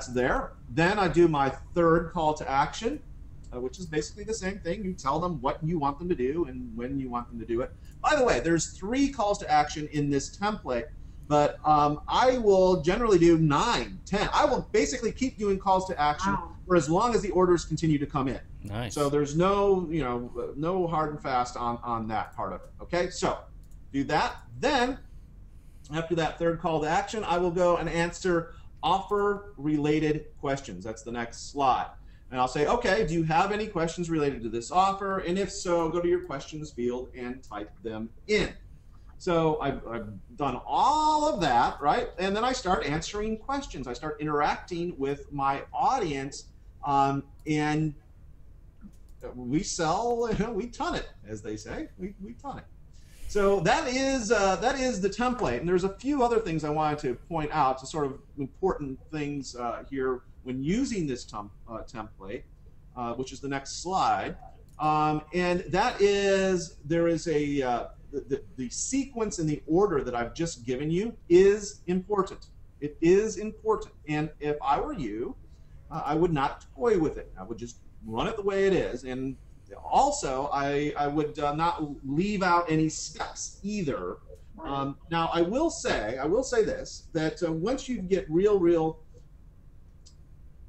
there. Then I do my third call to action, which is basically the same thing. You tell them what you want them to do and when you want them to do it. By the way, there's 3 calls to action in this template, but I will generally do 9, 10. I will basically keep doing calls to action for as long as the orders continue to come in. Nice. So there's no, no hard and fast on that part of it. Okay, so do that. Then after that third call to action, I will go and answer offer-related questions. That's the next slide. And I'll say, okay, do you have any questions related to this offer? And if so, go to your questions field and type them in. So I've done all of that, right? And then I start answering questions. I start interacting with my audience, and we sell, we ton it, as they say. We ton it. So that is the template. And there's a few other things I wanted to point out, to sort of important things here when using this template, which is the next slide. And that is, there is a, the sequence and the order that I've just given you is important. It is important. And if I were you, I would not toy with it. I would just run it the way it is. And also, I would not leave out any steps either. Now, I will say this, that once you get real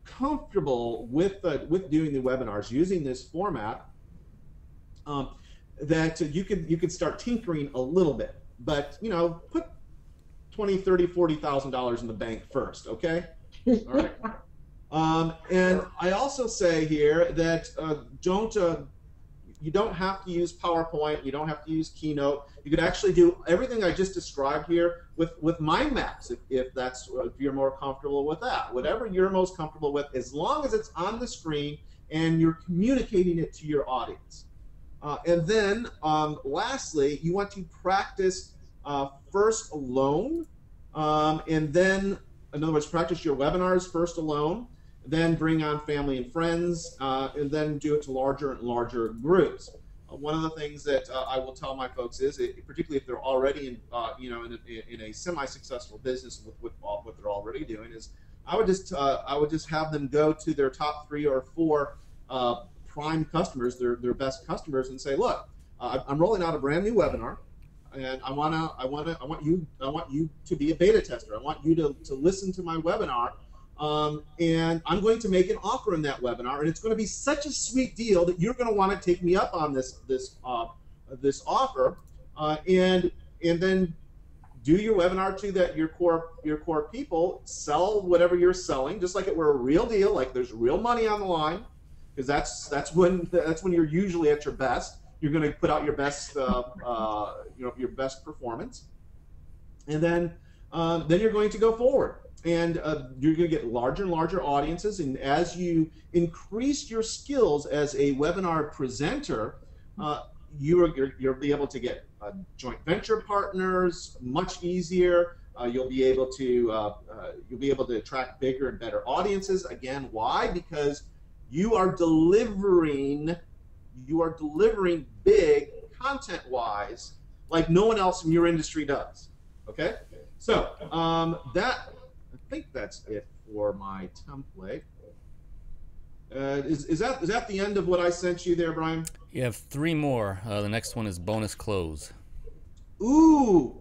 comfortable with doing the webinars using this format, that you could start tinkering a little bit, but put $20,000, $30,000, $40,000 in the bank first, okay? All right. And I also say here that you don't have to use PowerPoint, you don't have to use Keynote. You could actually do everything I just described here with mind maps, if you're more comfortable with that. Whatever you're most comfortable with, as long as it's on the screen and you're communicating it to your audience. And then lastly, you want to practice first alone, and then, in other words, practice your webinars first alone, then bring on family and friends, and then do it to larger and larger groups. One of the things that I will tell my folks is, particularly if they're already in a semi-successful business with what they're already doing, is I would just have them go to their top 3 or 4 prime customers, their best customers, and say, look, I'm rolling out a brand new webinar, and I want you to be a beta tester. I want you to listen to my webinar. And I'm going to make an offer in that webinar, and it's going to be such a sweet deal that you're going to want to take me up on this offer, and then do your webinar to your core people, sell whatever you're selling, just like it were a real deal, like there's real money on the line, because that's when you're usually at your best. You're going to put out your best your best performance, and then you're going to go forward. And you're going to get larger and larger audiences. And as you increase your skills as a webinar presenter, you'll be able to get joint venture partners much easier. You'll be able to attract bigger and better audiences. Again, why? Because you are delivering big content-wise, like no one else in your industry does. Okay, so I think that's it for my template. Is that the end of what I sent you there, Brian? You have 3 more. The next one is bonus close. Ooh,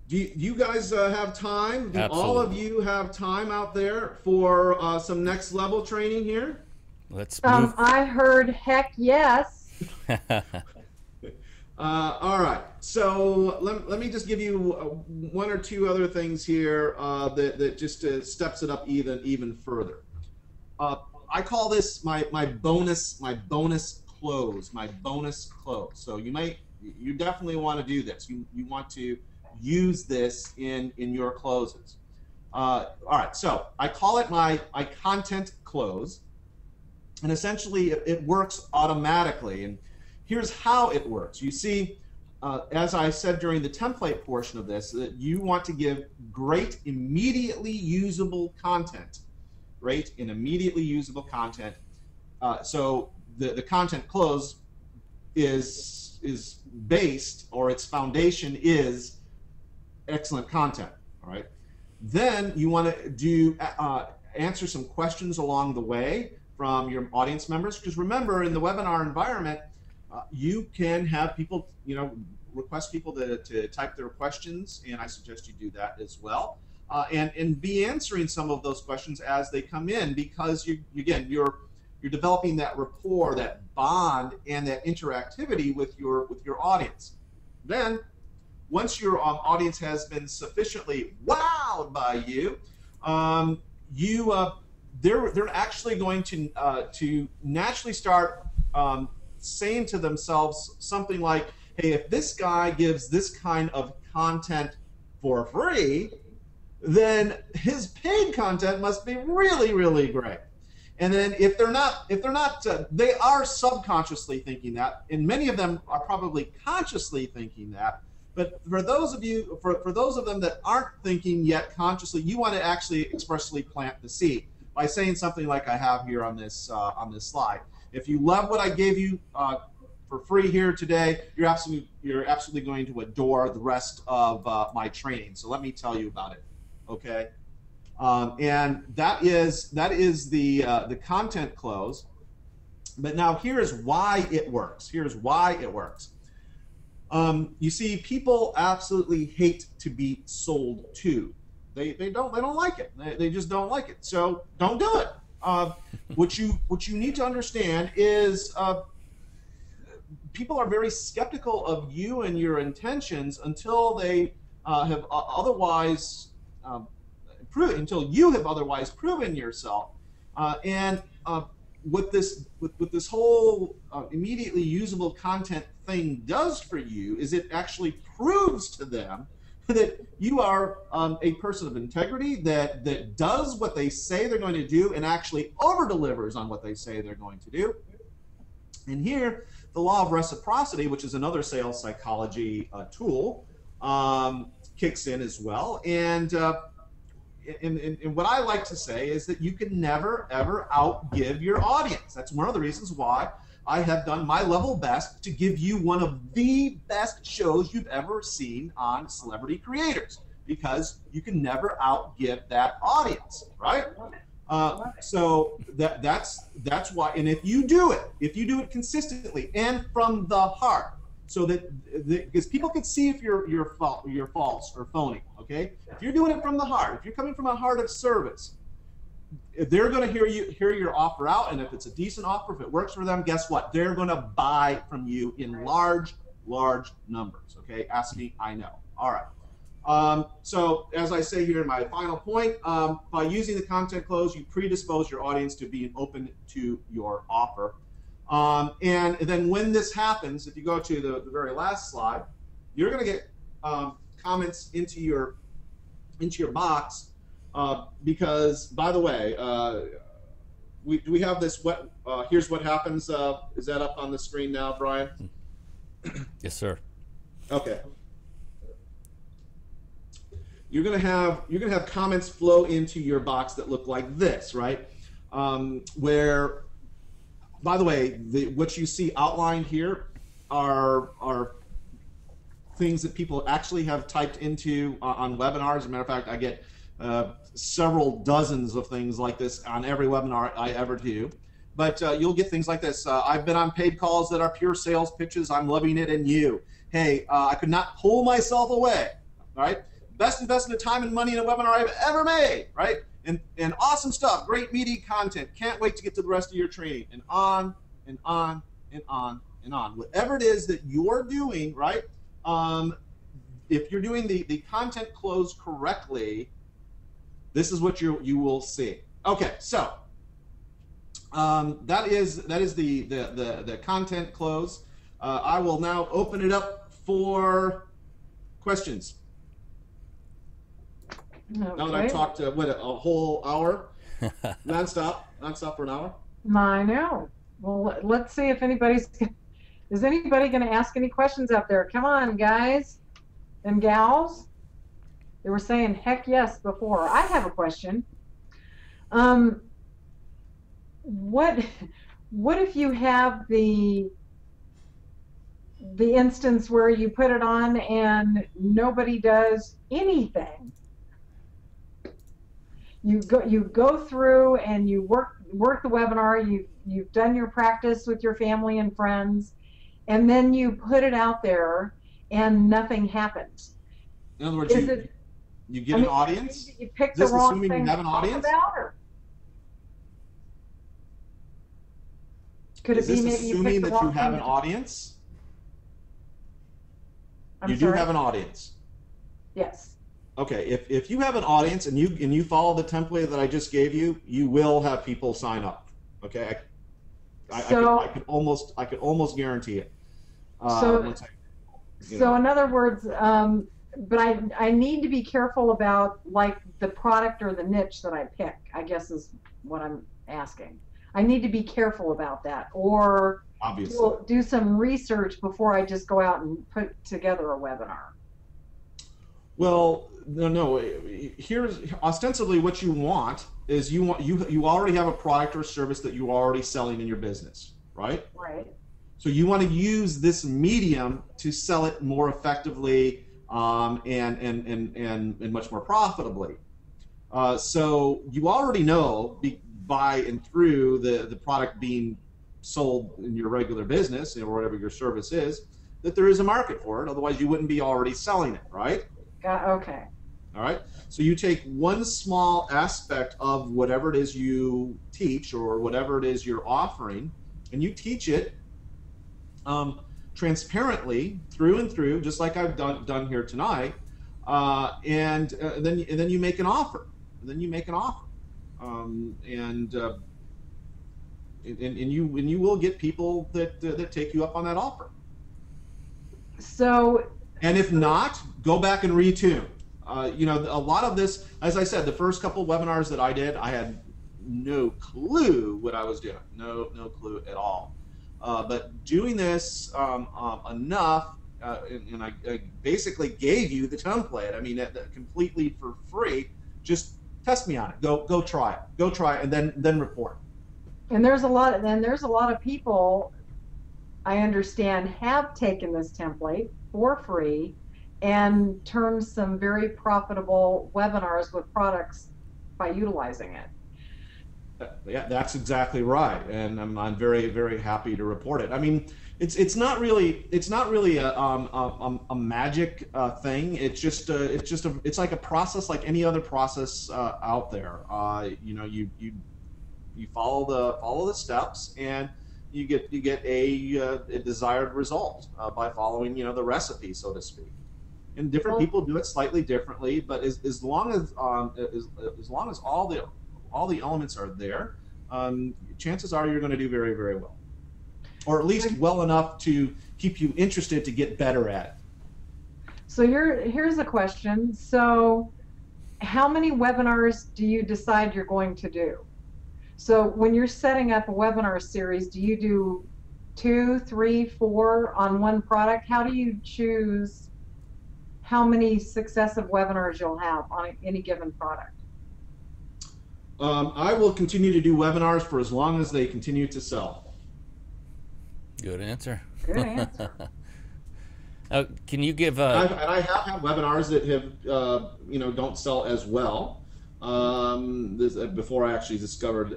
do you guys have time? Do Absolutely. all of you have time out there for some next level training here? Let's move. I heard heck yes. All right, so let me just give you 1 or 2 other things here that just steps it up even further. I call this my bonus close. So you definitely want to do this. You want to use this in your closes. All right, so I call it my content close, and essentially it works automatically. And here's how it works. You see, as I said during the template portion of this, that you want to give great, immediately usable content. Great and immediately usable content. So the content close is based, or its foundation is excellent content. All right. Then you want to do answer some questions along the way from your audience members, because remember, in the webinar environment, you can have people, request people to type their questions, and I suggest you do that as well, and be answering some of those questions as they come in, because you're developing that rapport, that bond, and that interactivity with your audience. Then, once your audience has been sufficiently wowed by you, they're actually going to naturally start saying to themselves something like, hey, if this guy gives this kind of content for free, then his paid content must be really, really great. And then if they're not, they are subconsciously thinking that, and many of them are probably consciously thinking that. But for those of you, for those of them that aren't thinking yet consciously, you want to actually expressly plant the seed by saying something like I have here on this slide. If you love what I gave you for free here today, you're absolutely going to adore the rest of my training. So let me tell you about it, okay? And that is the content close. But now here's why it works. Here's why it works. You see, people absolutely hate to be sold to. They don't like it. They just don't like it. So don't do it. What you need to understand is people are very skeptical of you and your intentions until they have otherwise until you have otherwise proven yourself. What this whole immediately usable content thing does for you is it actually proves to them that you are a person of integrity, that does what they say they're going to do and actually over-delivers on what they say they're going to do. And here, the law of reciprocity, which is another sales psychology tool, kicks in as well. And what I like to say is that you can never, ever outgive your audience. That's one of the reasons why I have done my level best to give you one of the best shows you've ever seen on Celebrity Creators, because you can never outgive that audience, right? So that's why. And if you do it consistently and from the heart, so that because people can see if you're false or phony, okay? If you're doing it from the heart, if you're coming from a heart of service, if they're going to hear your offer out, and if it's a decent offer, if it works for them, guess what? They're going to buy from you in large numbers, okay? Ask me, I know. All right. So as I say here in my final point, by using the content close, you predispose your audience to being open to your offer. And then when this happens, if you go to the very last slide, you're going to get comments into your box, because, by the way, we have this. Here's what happens. Is that up on the screen now, Brian? Yes, sir. Okay. You're gonna have comments flow into your box that look like this, right? Where, by the way, what you see outlined here are things that people actually have typed into on webinars. As a matter of fact, I get several dozens of things like this on every webinar I ever do. But you'll get things like this. I've been on paid calls that are pure sales pitches. I'm loving it, and you. Hey, I could not pull myself away. All right. Best investment of time and money in a webinar I've ever made. Right. And awesome stuff. Great meaty content. Can't wait to get to the rest of your training. And on and on and on and on. Whatever it is that you're doing, right? If you're doing the content close correctly, this is what you will see. Okay, so that is the content close. I will now open it up for questions. Okay. Now that I've talked what, a whole hour, nonstop for an hour. I know. Well, let's see if is anybody going to ask any questions out there? Come on, guys and gals. They were saying heck yes before. I have a question. What if you have the instance where you put it on and nobody does anything? you go through and you work the webinar. You've done your practice with your family and friends, and then you put it out there, and nothing happens. In other words, you get an audience. You pick Is this the wrong assuming thing you have an to talk audience? about, or could it Is be this maybe you assuming pick the that you wrong have thing an audience? I'm You do sorry? have an audience. Yes. Okay, if you have an audience and you follow the template that I just gave you, you will have people sign up. Okay, I could almost guarantee it. So in other words, but I need to be careful about like the product or the niche that I pick, I guess is what I'm asking. I need to be careful about that, or obviously do some research before I just go out and put together a webinar. Well, no. Here's ostensibly what you want is you already have a product or service that you're already selling in your business, right? Right. So you want to use this medium to sell it more effectively and much more profitably. So you already know by and through the product being sold in your regular business or whatever your service is that there is a market for it. Otherwise, you wouldn't be already selling it, right? Okay. All right. So you take one small aspect of whatever it is you teach or whatever it is you're offering, and you teach it transparently through and through, just like I've done here tonight, and then you make an offer. And you will get people that take you up on that offer. So. And if not, go back and retune. You know, a lot of this, as I said, the first couple webinars that I did, I had no clue what I was doing, no clue at all. But doing this enough, and I basically gave you the template. I mean, completely for free. Just test me on it. Go try it, and then report. And there's a lot of people, I understand, have taken this template for free and turned some very profitable webinars with products by utilizing it. Yeah, that's exactly right, and I'm very, very happy to report it. I mean, it's not really a magic thing. It's like a process like any other process out there. You know, you follow the steps, and you get a desired result by following, you know, the recipe, so to speak. And different people do it slightly differently, but as long as all the elements are there, chances are you're going to do very, very well, or at least well enough to keep you interested to get better at it. So here's a question. So how many webinars do you decide you're going to do? So when you're setting up a webinar series, do you do 2, 3, 4 on one product? How do you choose how many successive webinars you'll have on any given product? I will continue to do webinars for as long as they continue to sell. Good answer. Good answer. Can you give? And I have had webinars that have you know, don't sell as well. Before I actually discovered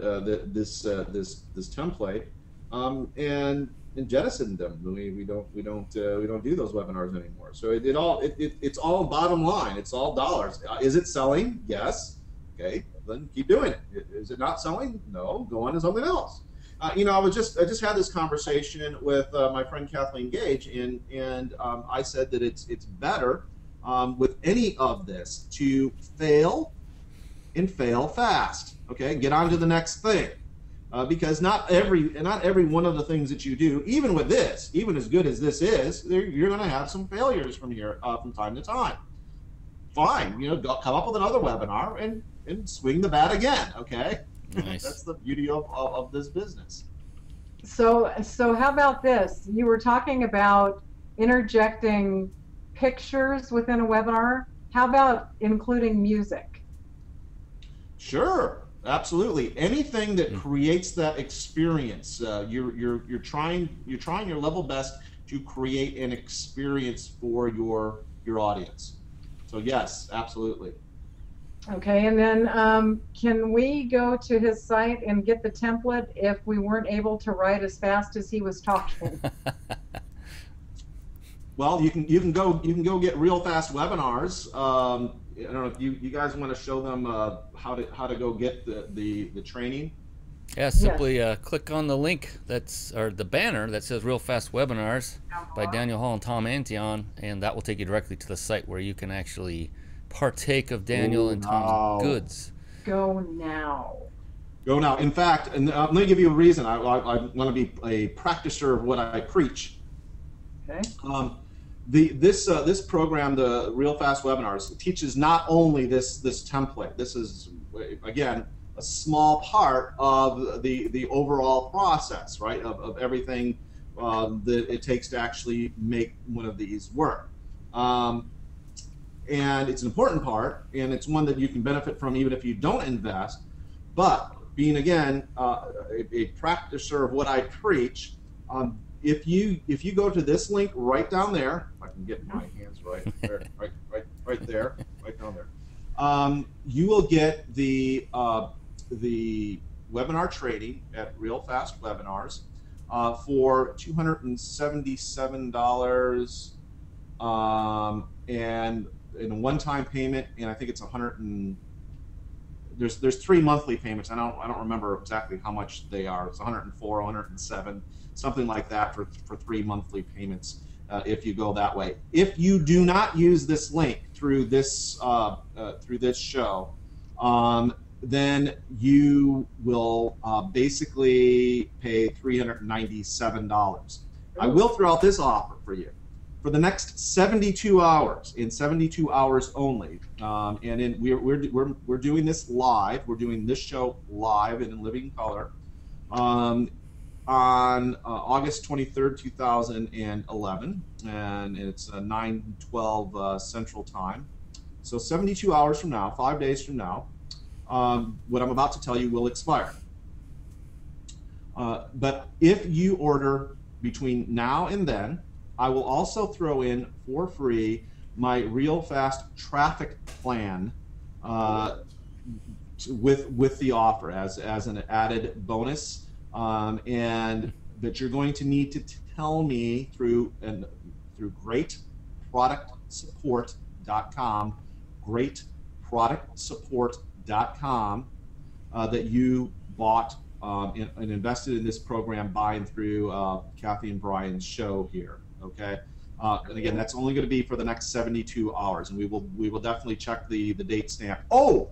this template, and jettisoned them. We don't do those webinars anymore. So it's all bottom line. It's all dollars. Is it selling? Yes. Okay, then keep doing it. Is it not selling? No. Go on to something else. You know, I just had this conversation with my friend Kathleen Gage, and I said that it's better with any of this to fail and fail fast. Okay, get on to the next thing, because not every one of the things that you do, even with this, even as good as this is, you're going to have some failures from time to time. Fine, you know, come up with another webinar and swing the bat again. Okay, nice. That's the beauty of this business. So how about this? You were talking about interjecting pictures within a webinar. How about including music? Sure, absolutely. Anything that creates that experience. You're trying your level best to create an experience for your audience. So yes, absolutely. Okay, and then can we go to his site and get the template if we weren't able to write as fast as he was talking? Well, you can go get real fast webinars. I don't know if you guys want to show them how to go get the training. Yeah, simply click on the link or the banner that says Real Fast Webinars by Daniel Hall and Tom Antion, and that will take you directly to the site where you can actually partake of Daniel and Tom's goods. Go now. Go now. In fact, and let me give you a reason. I want to be a practicer of what I preach. Okay. This program, the Real Fast Webinars, teaches not only this template. This is, again, a small part of the overall process, right? Of everything that it takes to actually make one of these work. And it's an important part, and it's one that you can benefit from even if you don't invest. But being, again, a practitioner of what I preach, if you go to this link right down there, if I can get my hands right there, right there, right down there, you will get the webinar training at Real Fast Webinars for $277, and in a one-time payment, and I think it's there's 3 monthly payments. I don't remember exactly how much they are. It's 104, 107, something like that for 3 monthly payments if you go that way. If you do not use this link through this show, then you will basically pay $397. I will throw out this offer for you. For the next 72 hours, in 72 hours only, and we're doing this live. We're doing this show live and in living color on August 23rd, 2011, and it's 9:12 Central Time. So 72 hours from now, 5 days from now, what I'm about to tell you will expire. But if you order between now and then, I will also throw in for free my Real Fast traffic plan with the offer as an added bonus, and that you're going to need to tell me through greatproductsupport.com, greatproductsupport.com, that you bought and invested in this program by and through Kathy and Brian's show here. Okay, and again, that's only going to be for the next 72 hours, and we will definitely check the date stamp. Oh,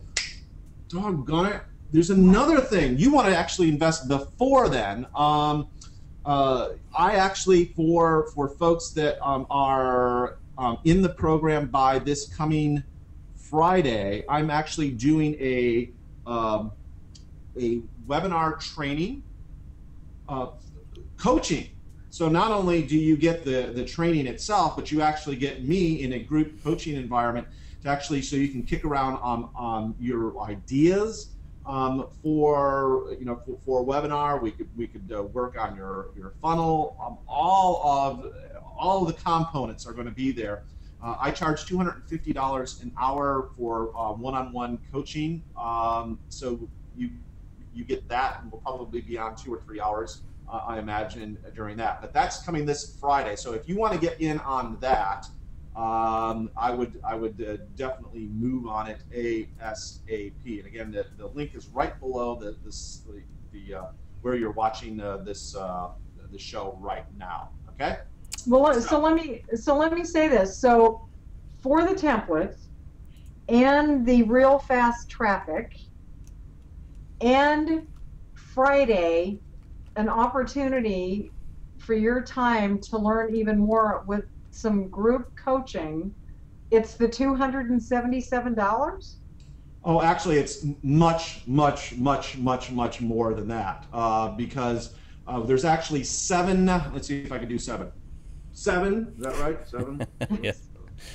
doggone it! There's another thing. You want to actually invest before then. I actually, for folks that are in the program by this coming Friday, I'm actually doing a webinar training, coaching. So not only do you get the training itself, but you actually get me in a group coaching environment to actually, so you can kick around on your ideas for a webinar. We could work on your funnel. All of the components are going to be there. I charge $250 an hour for one-on-one coaching. So you get that, and we'll probably be on 2 or 3 hours. I imagine during that, but that's coming this Friday. So if you want to get in on that, I would definitely move on it ASAP. And again, the link is right below the where you're watching the show right now. Okay. Well, so let me say this. So for the templates and the Real Fast traffic and Friday, an opportunity for your time to learn even more with some group coaching, it's the $277? Oh, actually, it's much more than that, because there's actually 7. Let's see if I can do 7. 7, is that right? 7? Yes.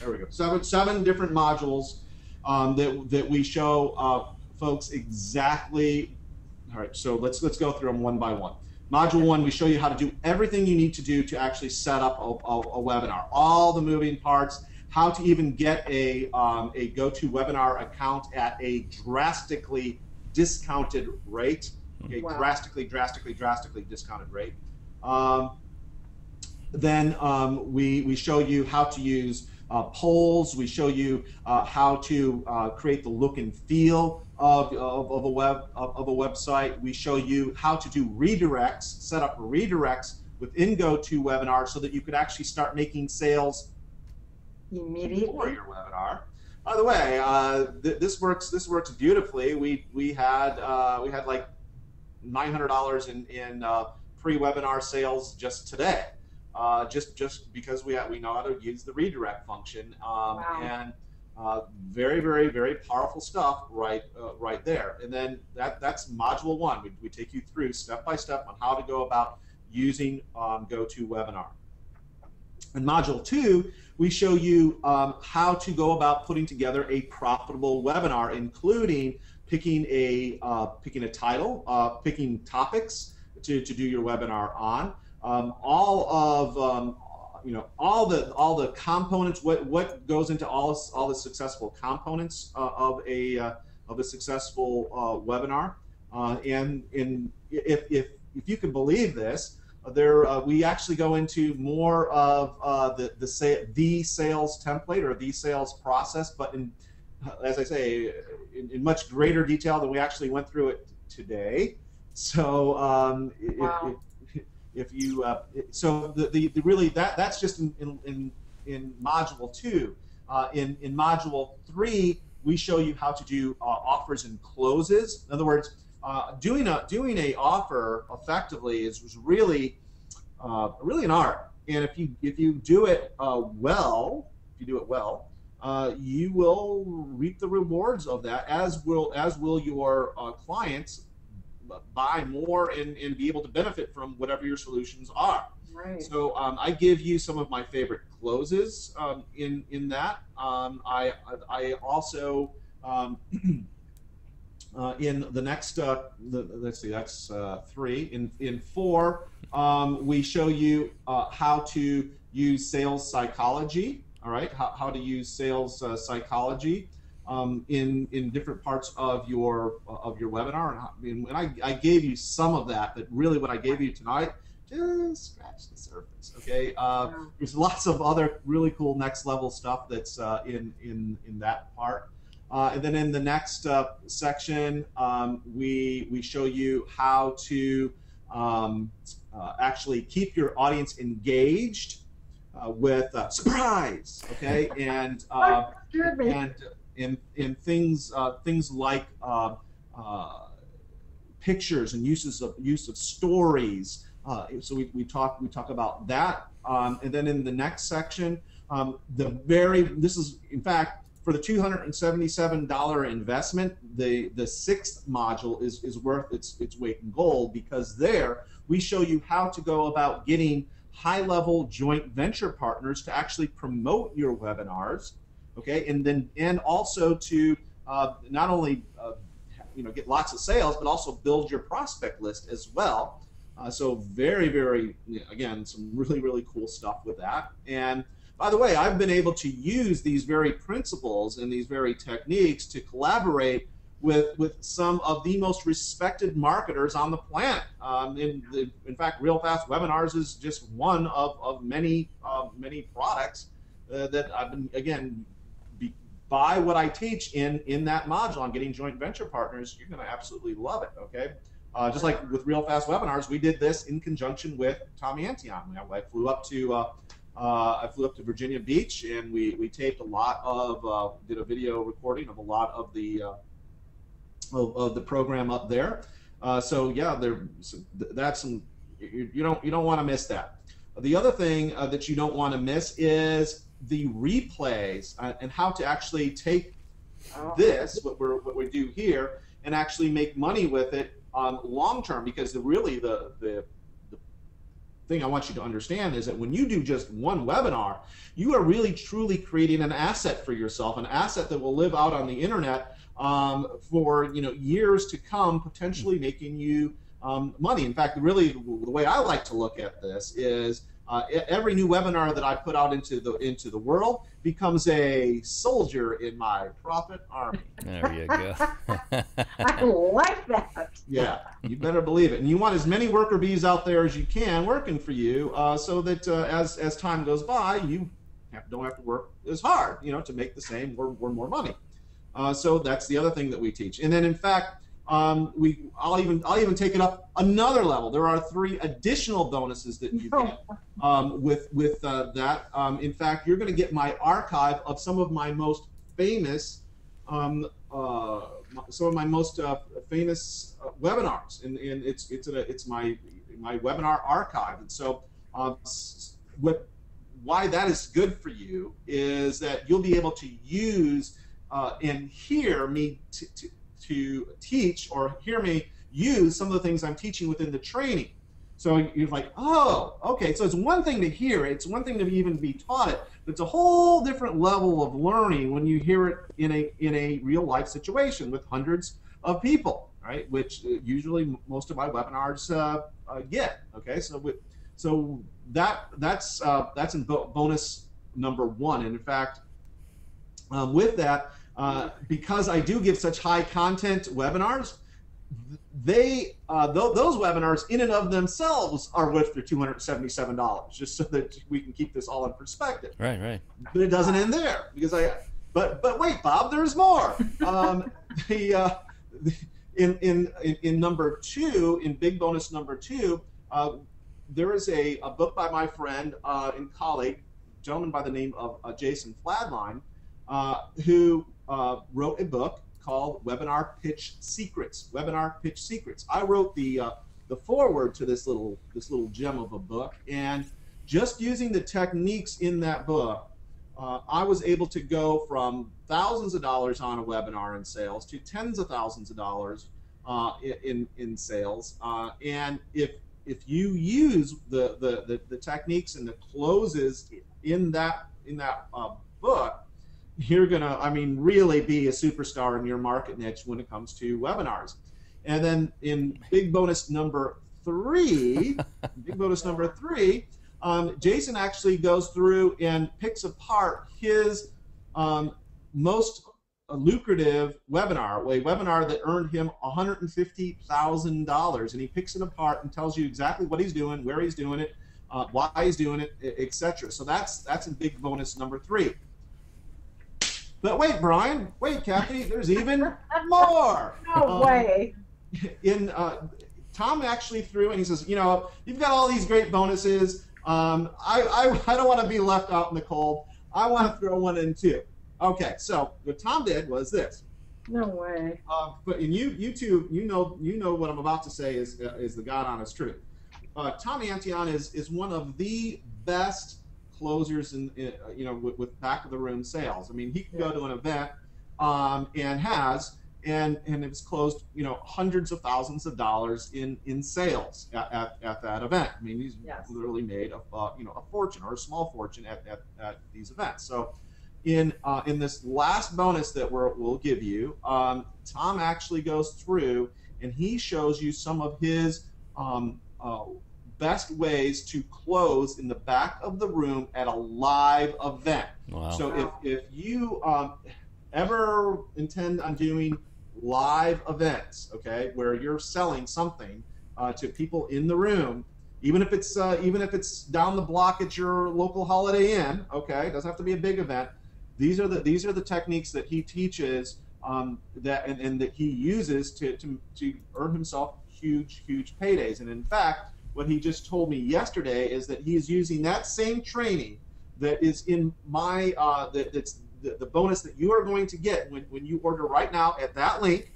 There we go. 7 different modules that we show folks exactly. All right, so let's go through them one by one. Module 1, we show you how to do everything you need to do to actually set up a webinar. All the moving parts, how to even get a GoToWebinar account at a drastically discounted rate. Okay, Wow. drastically discounted rate. Then we show you how to use polls. We show you how to create the look and feel of a website. We show you how to do redirects, set up redirects within GoToWebinar so that you could actually start making sales Immediately for your webinar. By the way, this works beautifully. We had like $900 in pre-webinar sales just today. Just because we know how to use the redirect function, Wow. and very powerful stuff right there. And then that's module 1. We take you through step by step on how to go about using GoToWebinar. In module 2, we show you how to go about putting together a profitable webinar, including picking a title, picking topics to do your webinar on. All the components, what goes into all the successful components of a successful webinar, and if you can believe this, we actually go into more of the sales template or the sales process, but as I say, in much greater detail than we actually went through it today. So Wow. if you so really that's just in module 2. In module 3, we show you how to do offers and closes. In other words, doing a offer effectively is really an art. And if you do it well, you will reap the rewards of that, as will your clients buy more and be able to benefit from whatever your solutions are. Right. So I give you some of my favorite closes in that. I also in the next let's see, that's 3. In 4, we show you how to use sales psychology. All right, how to use sales psychology in different parts of your webinar, and I gave you some of that, but really what I gave you tonight just scratched the surface. Okay, there's lots of other really cool next level stuff that's in that part, and then in the next section, we show you how to actually keep your audience engaged with surprise. Okay, and in things like pictures and use of stories. So we talk about that, and then in the next section, this is in fact for the $277 investment, the 6th module is worth its weight in gold, because there we show you how to go about getting high-level joint venture partners to actually promote your webinars. Okay, and also to not only get lots of sales, but also build your prospect list as well. So very again, some really cool stuff with that. And by the way, I've been able to use these very principles and these very techniques to collaborate with some of the most respected marketers on the planet. In fact, Real Fast Webinars is just one of many products that I've been, again, by what I teach in that module on getting joint venture partners. You're going to absolutely love it. Okay, just like with Real Fast Webinars, we did this in conjunction with Tommy Antion. I flew up to Virginia Beach, and we taped a lot of did a video recording of a lot of the program up there. So yeah, that's some, you don't want to miss that. The other thing that you don't want to miss is the replays, and how to actually take this, what we do here, and actually make money with it long term. Because the thing I want you to understand is that when you do just one webinar, you are really truly creating an asset for yourself, an asset that will live out on the internet for years to come, potentially making you money. In fact, really, the way I like to look at this is Every new webinar that I put out into the world becomes a soldier in my profit army. There you go. I like that. Yeah, you better believe it. And you want as many worker bees out there as you can working for you, so that as time goes by, you don't have to work as hard, to make the same or more money. So that's the other thing that we teach. And then, in fact, I'll even take it up another level. There are 3 additional bonuses that you get with that. In fact, you're going to get my archive of some of my most famous webinars, and it's my webinar archive. And so why that is good for you is that you'll be able to use and hear me to teach, or hear me use some of the things I'm teaching within the training. So you're like, oh, okay. So it's one thing to hear it, it's one thing to even be taught it, but it's a whole different level of learning when you hear it in a real life situation with hundreds of people, right? Which usually most of my webinars get. Okay, so that's in bonus number 1. And in fact, with that, because I do give such high content webinars, those webinars in and of themselves are worth their $277, just so that we can keep this all in perspective. Right. But it doesn't end there, because but wait, Bob, there's more. In number 2, in big bonus number 2, there is a book by my friend and colleague, a gentleman by the name of Jason Fladline, who wrote a book called Webinar Pitch Secrets. Webinar Pitch Secrets. I wrote the foreword to this little gem of a book, and just using the techniques in that book, I was able to go from thousands of dollars on a webinar in sales to tens of thousands of dollars in sales. And if you use the techniques and the closes in that book, you're gonna, really be a superstar in your market niche when it comes to webinars. And then in big bonus number 3, Jason actually goes through and picks apart his most lucrative webinar, a webinar that earned him $150,000, and he picks it apart and tells you exactly what he's doing, where he's doing it, why he's doing it, etc. So that's in big bonus number 3. But wait, Brian, wait, Kathy, there's even more. No way. Tom actually threw, and he says, you've got all these great bonuses. I don't want to be left out in the cold. I want to throw one in too. Okay, so what Tom did was this. No way. But you two, you know what I'm about to say is the God honest truth. Tom Antion is one of the best closers with back of the room sales. He can go to an event and it's closed hundreds of thousands of dollars in sales at that event. He's literally made a fortune, or a small fortune at these events. So in this last bonus that we'll give you, Tom actually goes through and he shows you some of his best ways to close in the back of the room at a live event. Wow. So if you ever intend on doing live events, okay, where you're selling something to people in the room, even if it's down the block at your local Holiday Inn, okay, it doesn't have to be a big event. These are the techniques that he teaches that he uses to earn himself huge paydays. And in fact, what he just told me yesterday is that he is using that same training that is in my that's the bonus that you are going to get when you order right now at that link,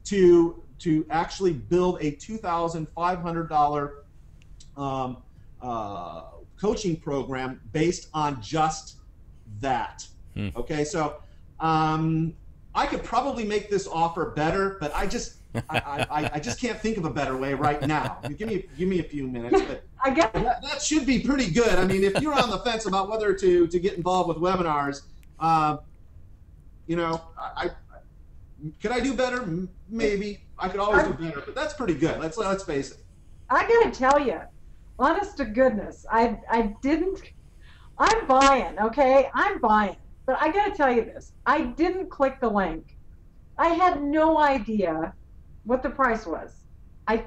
to actually build a $2,500 coaching program based on just that. Okay, so I could probably make this offer better, but I just can't think of a better way right now. Give me a few minutes, but I guess that should be pretty good. If you're on the fence about whether to get involved with webinars, could I do better? Maybe. I could always do better, but that's pretty good. Let's face it. I gotta tell you, Honest to goodness, I didn't. I'm buying, okay? I'm buying. But I got to tell you this. I didn't click the link. I had no idea what the price was. I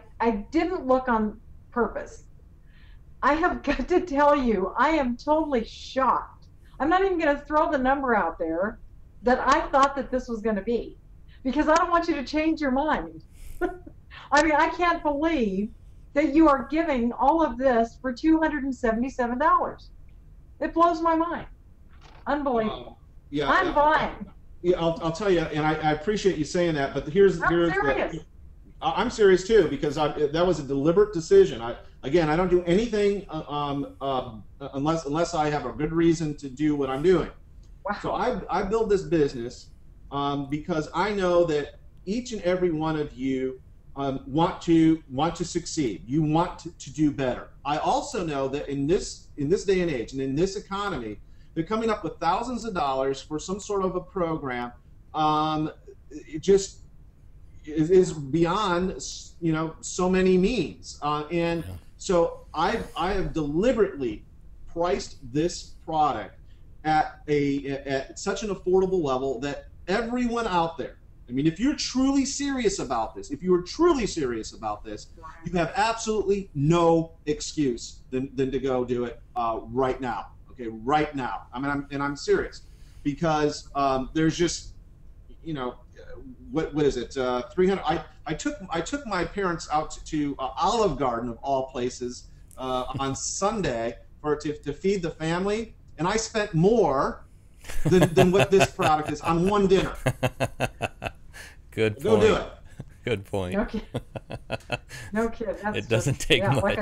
didn't look on purpose. I have got to tell you, I am totally shocked. I'm not even going to throw the number out there that I thought that this was going to be, because I don't want you to change your mind. I mean, I can't believe that you are giving all of this for $277. It blows my mind. Unbelievable. Yeah, I'm buying. Yeah, I'll tell you, and I appreciate you saying that, but here's serious. I'm serious too, because that was a deliberate decision. Again, I don't do anything unless I have a good reason to do what I'm doing. Wow. So I build this business because I know that each and every one of you want to succeed. You want to do better. I also know that in this day and age and in this economy, they're coming up with thousands of dollars for some sort of a program. It just is beyond, you know, so many means. So I have deliberately priced this product at such an affordable level that everyone out there, I mean, if you're truly serious about this, you have absolutely no excuse than to go do it right now. Okay, right now. I mean, I'm serious, because there's just, you know, what is it? 300. I took my parents out to Olive Garden of all places on Sunday to feed the family, and I spent more than what this product is on one dinner. Good point. Go do it. Good point. No kid. No kid. That's It doesn't take much. Like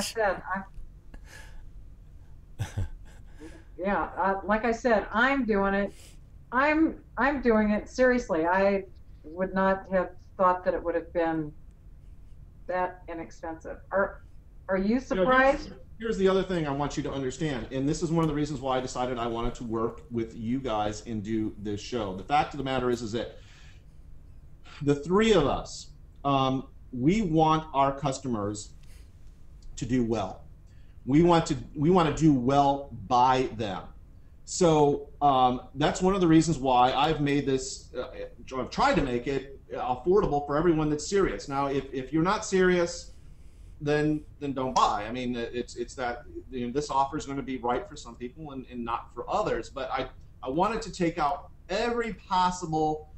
I said, I'm doing it. I'm doing it seriously. I would not have thought that it would have been that inexpensive. Are you surprised? Here's the other thing I want you to understand, and this is one of the reasons why I decided I wanted to work with you guys and do this show. The fact of the matter is that the three of us, we want our customers to do well. We want to do well by them. So that's one of the reasons why I've made this. I've tried to make it affordable for everyone that's serious. Now, if you're not serious, then don't buy. I mean, it's that, you know, this offer is going to be right for some people and not for others. But I wanted to take out every possible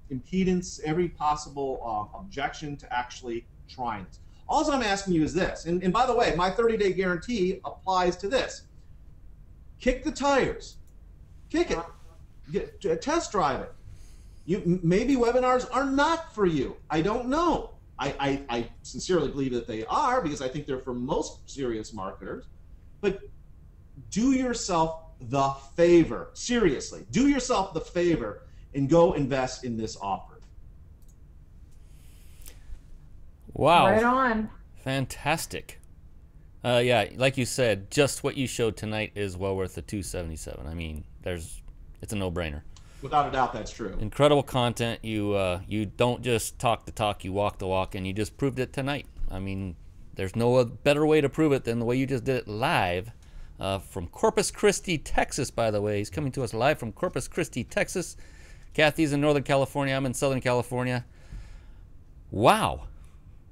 impedance, every possible objection to actually trying this. All I'm asking you is this, and by the way, my 30-day guarantee applies to this. Kick the tires, kick it, test drive it. Maybe webinars are not for you. I don't know. I sincerely believe that they are, because I think they're for most serious marketers. But do yourself the favor, seriously, do yourself the favor and go invest in this offer. Wow. Right on. Fantastic. Yeah, like you said, just what you showed tonight is well worth the $277. I mean, it's a no-brainer. Without a doubt, that's true. Incredible content. You don't just talk the talk, you walk the walk, and you just proved it tonight. I mean, there's no better way to prove it than the way you just did it live from Corpus Christi, Texas, by the way. He's coming to us live from Corpus Christi, Texas. Kathy's in Northern California. I'm in Southern California. Wow.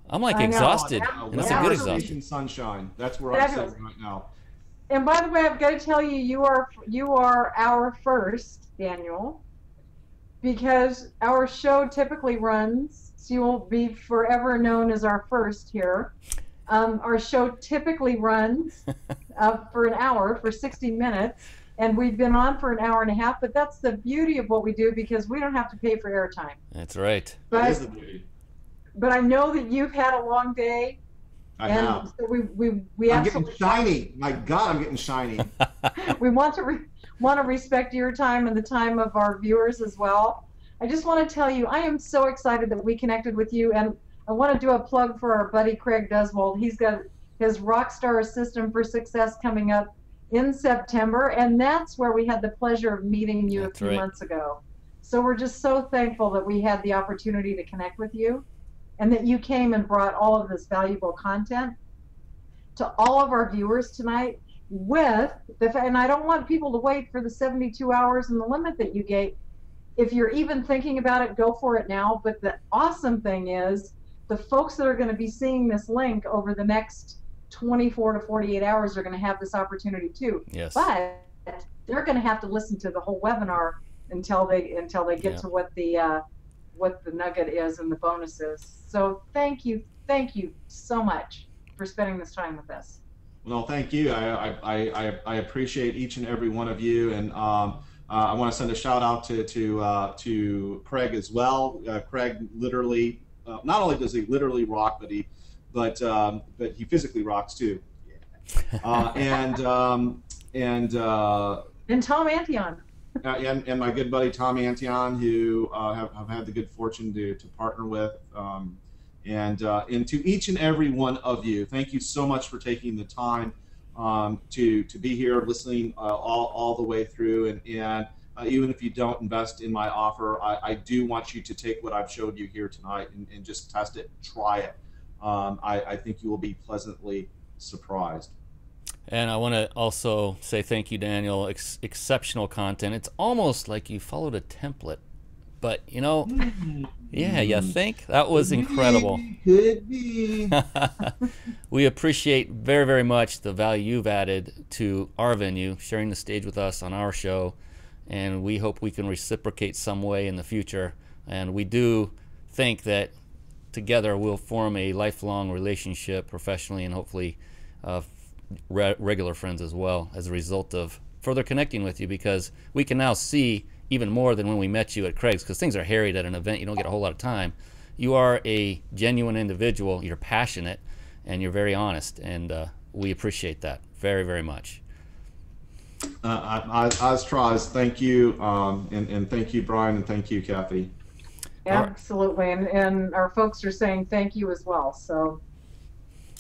I'm like exhausted, and it's a good exhaustion. Sunshine. That's where I'm sitting right now. And by the way, I've got to tell you, you are our first, Daniel, because our show typically runs, so you will be forever known as our first here. Our show typically runs for an hour, for 60 minutes, and we've been on for an hour and a half, but that's the beauty of what we do, because we don't have to pay for airtime. That's right. That is the beauty. But I know that you've had a long day. I have. So we I'm getting shiny. My God, I'm getting shiny. We want to respect your time and the time of our viewers as well. I just want to tell you, I am so excited that we connected with you, and I want to do a plug for our buddy Craig Duswald. He's got his Rockstar System for Success coming up in September, and that's where we had the pleasure of meeting you a few months ago. So we're just so thankful that we had the opportunity to connect with you, and that you came and brought all of this valuable content. to all of our viewers tonight with and I don't want people to wait for the 72 hours and the limit that you gave. If you're even thinking about it, go for it now. But the awesome thing is the folks that are going to be seeing this link over the next 24 to 48 hours are going to have this opportunity too. Yes. But they're going to have to listen to the whole webinar until they get to what the nugget is and the bonuses. So thank you so much for spending this time with us. Well, thank you. I appreciate each and every one of you, and I want to send a shout out to Craig as well. Craig literally, not only does he literally rock, but he physically rocks too. And Tom Antion. And my good buddy Tom Antion, who have had the good fortune to partner with. And to each and every one of you, thank you so much for taking the time to be here, listening all the way through. And even if you don't invest in my offer, I do want you to take what I've showed you here tonight and just test it, try it. I think you will be pleasantly surprised. And I want to also say thank you, Daniel. Exceptional content. It's almost like you followed a template. But, you know, yeah, you think? That was incredible. Could be. We appreciate very, very much the value you've added to our venue, sharing the stage with us on our show. And we hope we can reciprocate some way in the future. And we do think that together we'll form a lifelong relationship professionally and hopefully regular friends as well as a result of further connecting with you, because we can now see even more than when we met you at Craig's, because things are harried at an event. You don't get a whole lot of time. You are a genuine individual. You're passionate and you're very honest, and we appreciate that very, very much. Oz, thank you, and thank you, Brian, and thank you, Kathy. Absolutely, and our folks are saying thank you as well. So,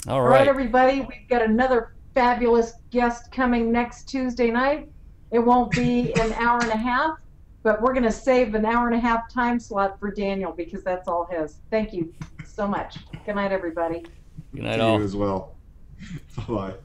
all right, everybody, we've got another fabulous guest coming next Tuesday night. It won't be an hour and a half, but we're going to save an hour and a half time slot for Daniel because that's all his. Thank you so much. Good night, everybody. Good night, all. You as well. Bye-bye.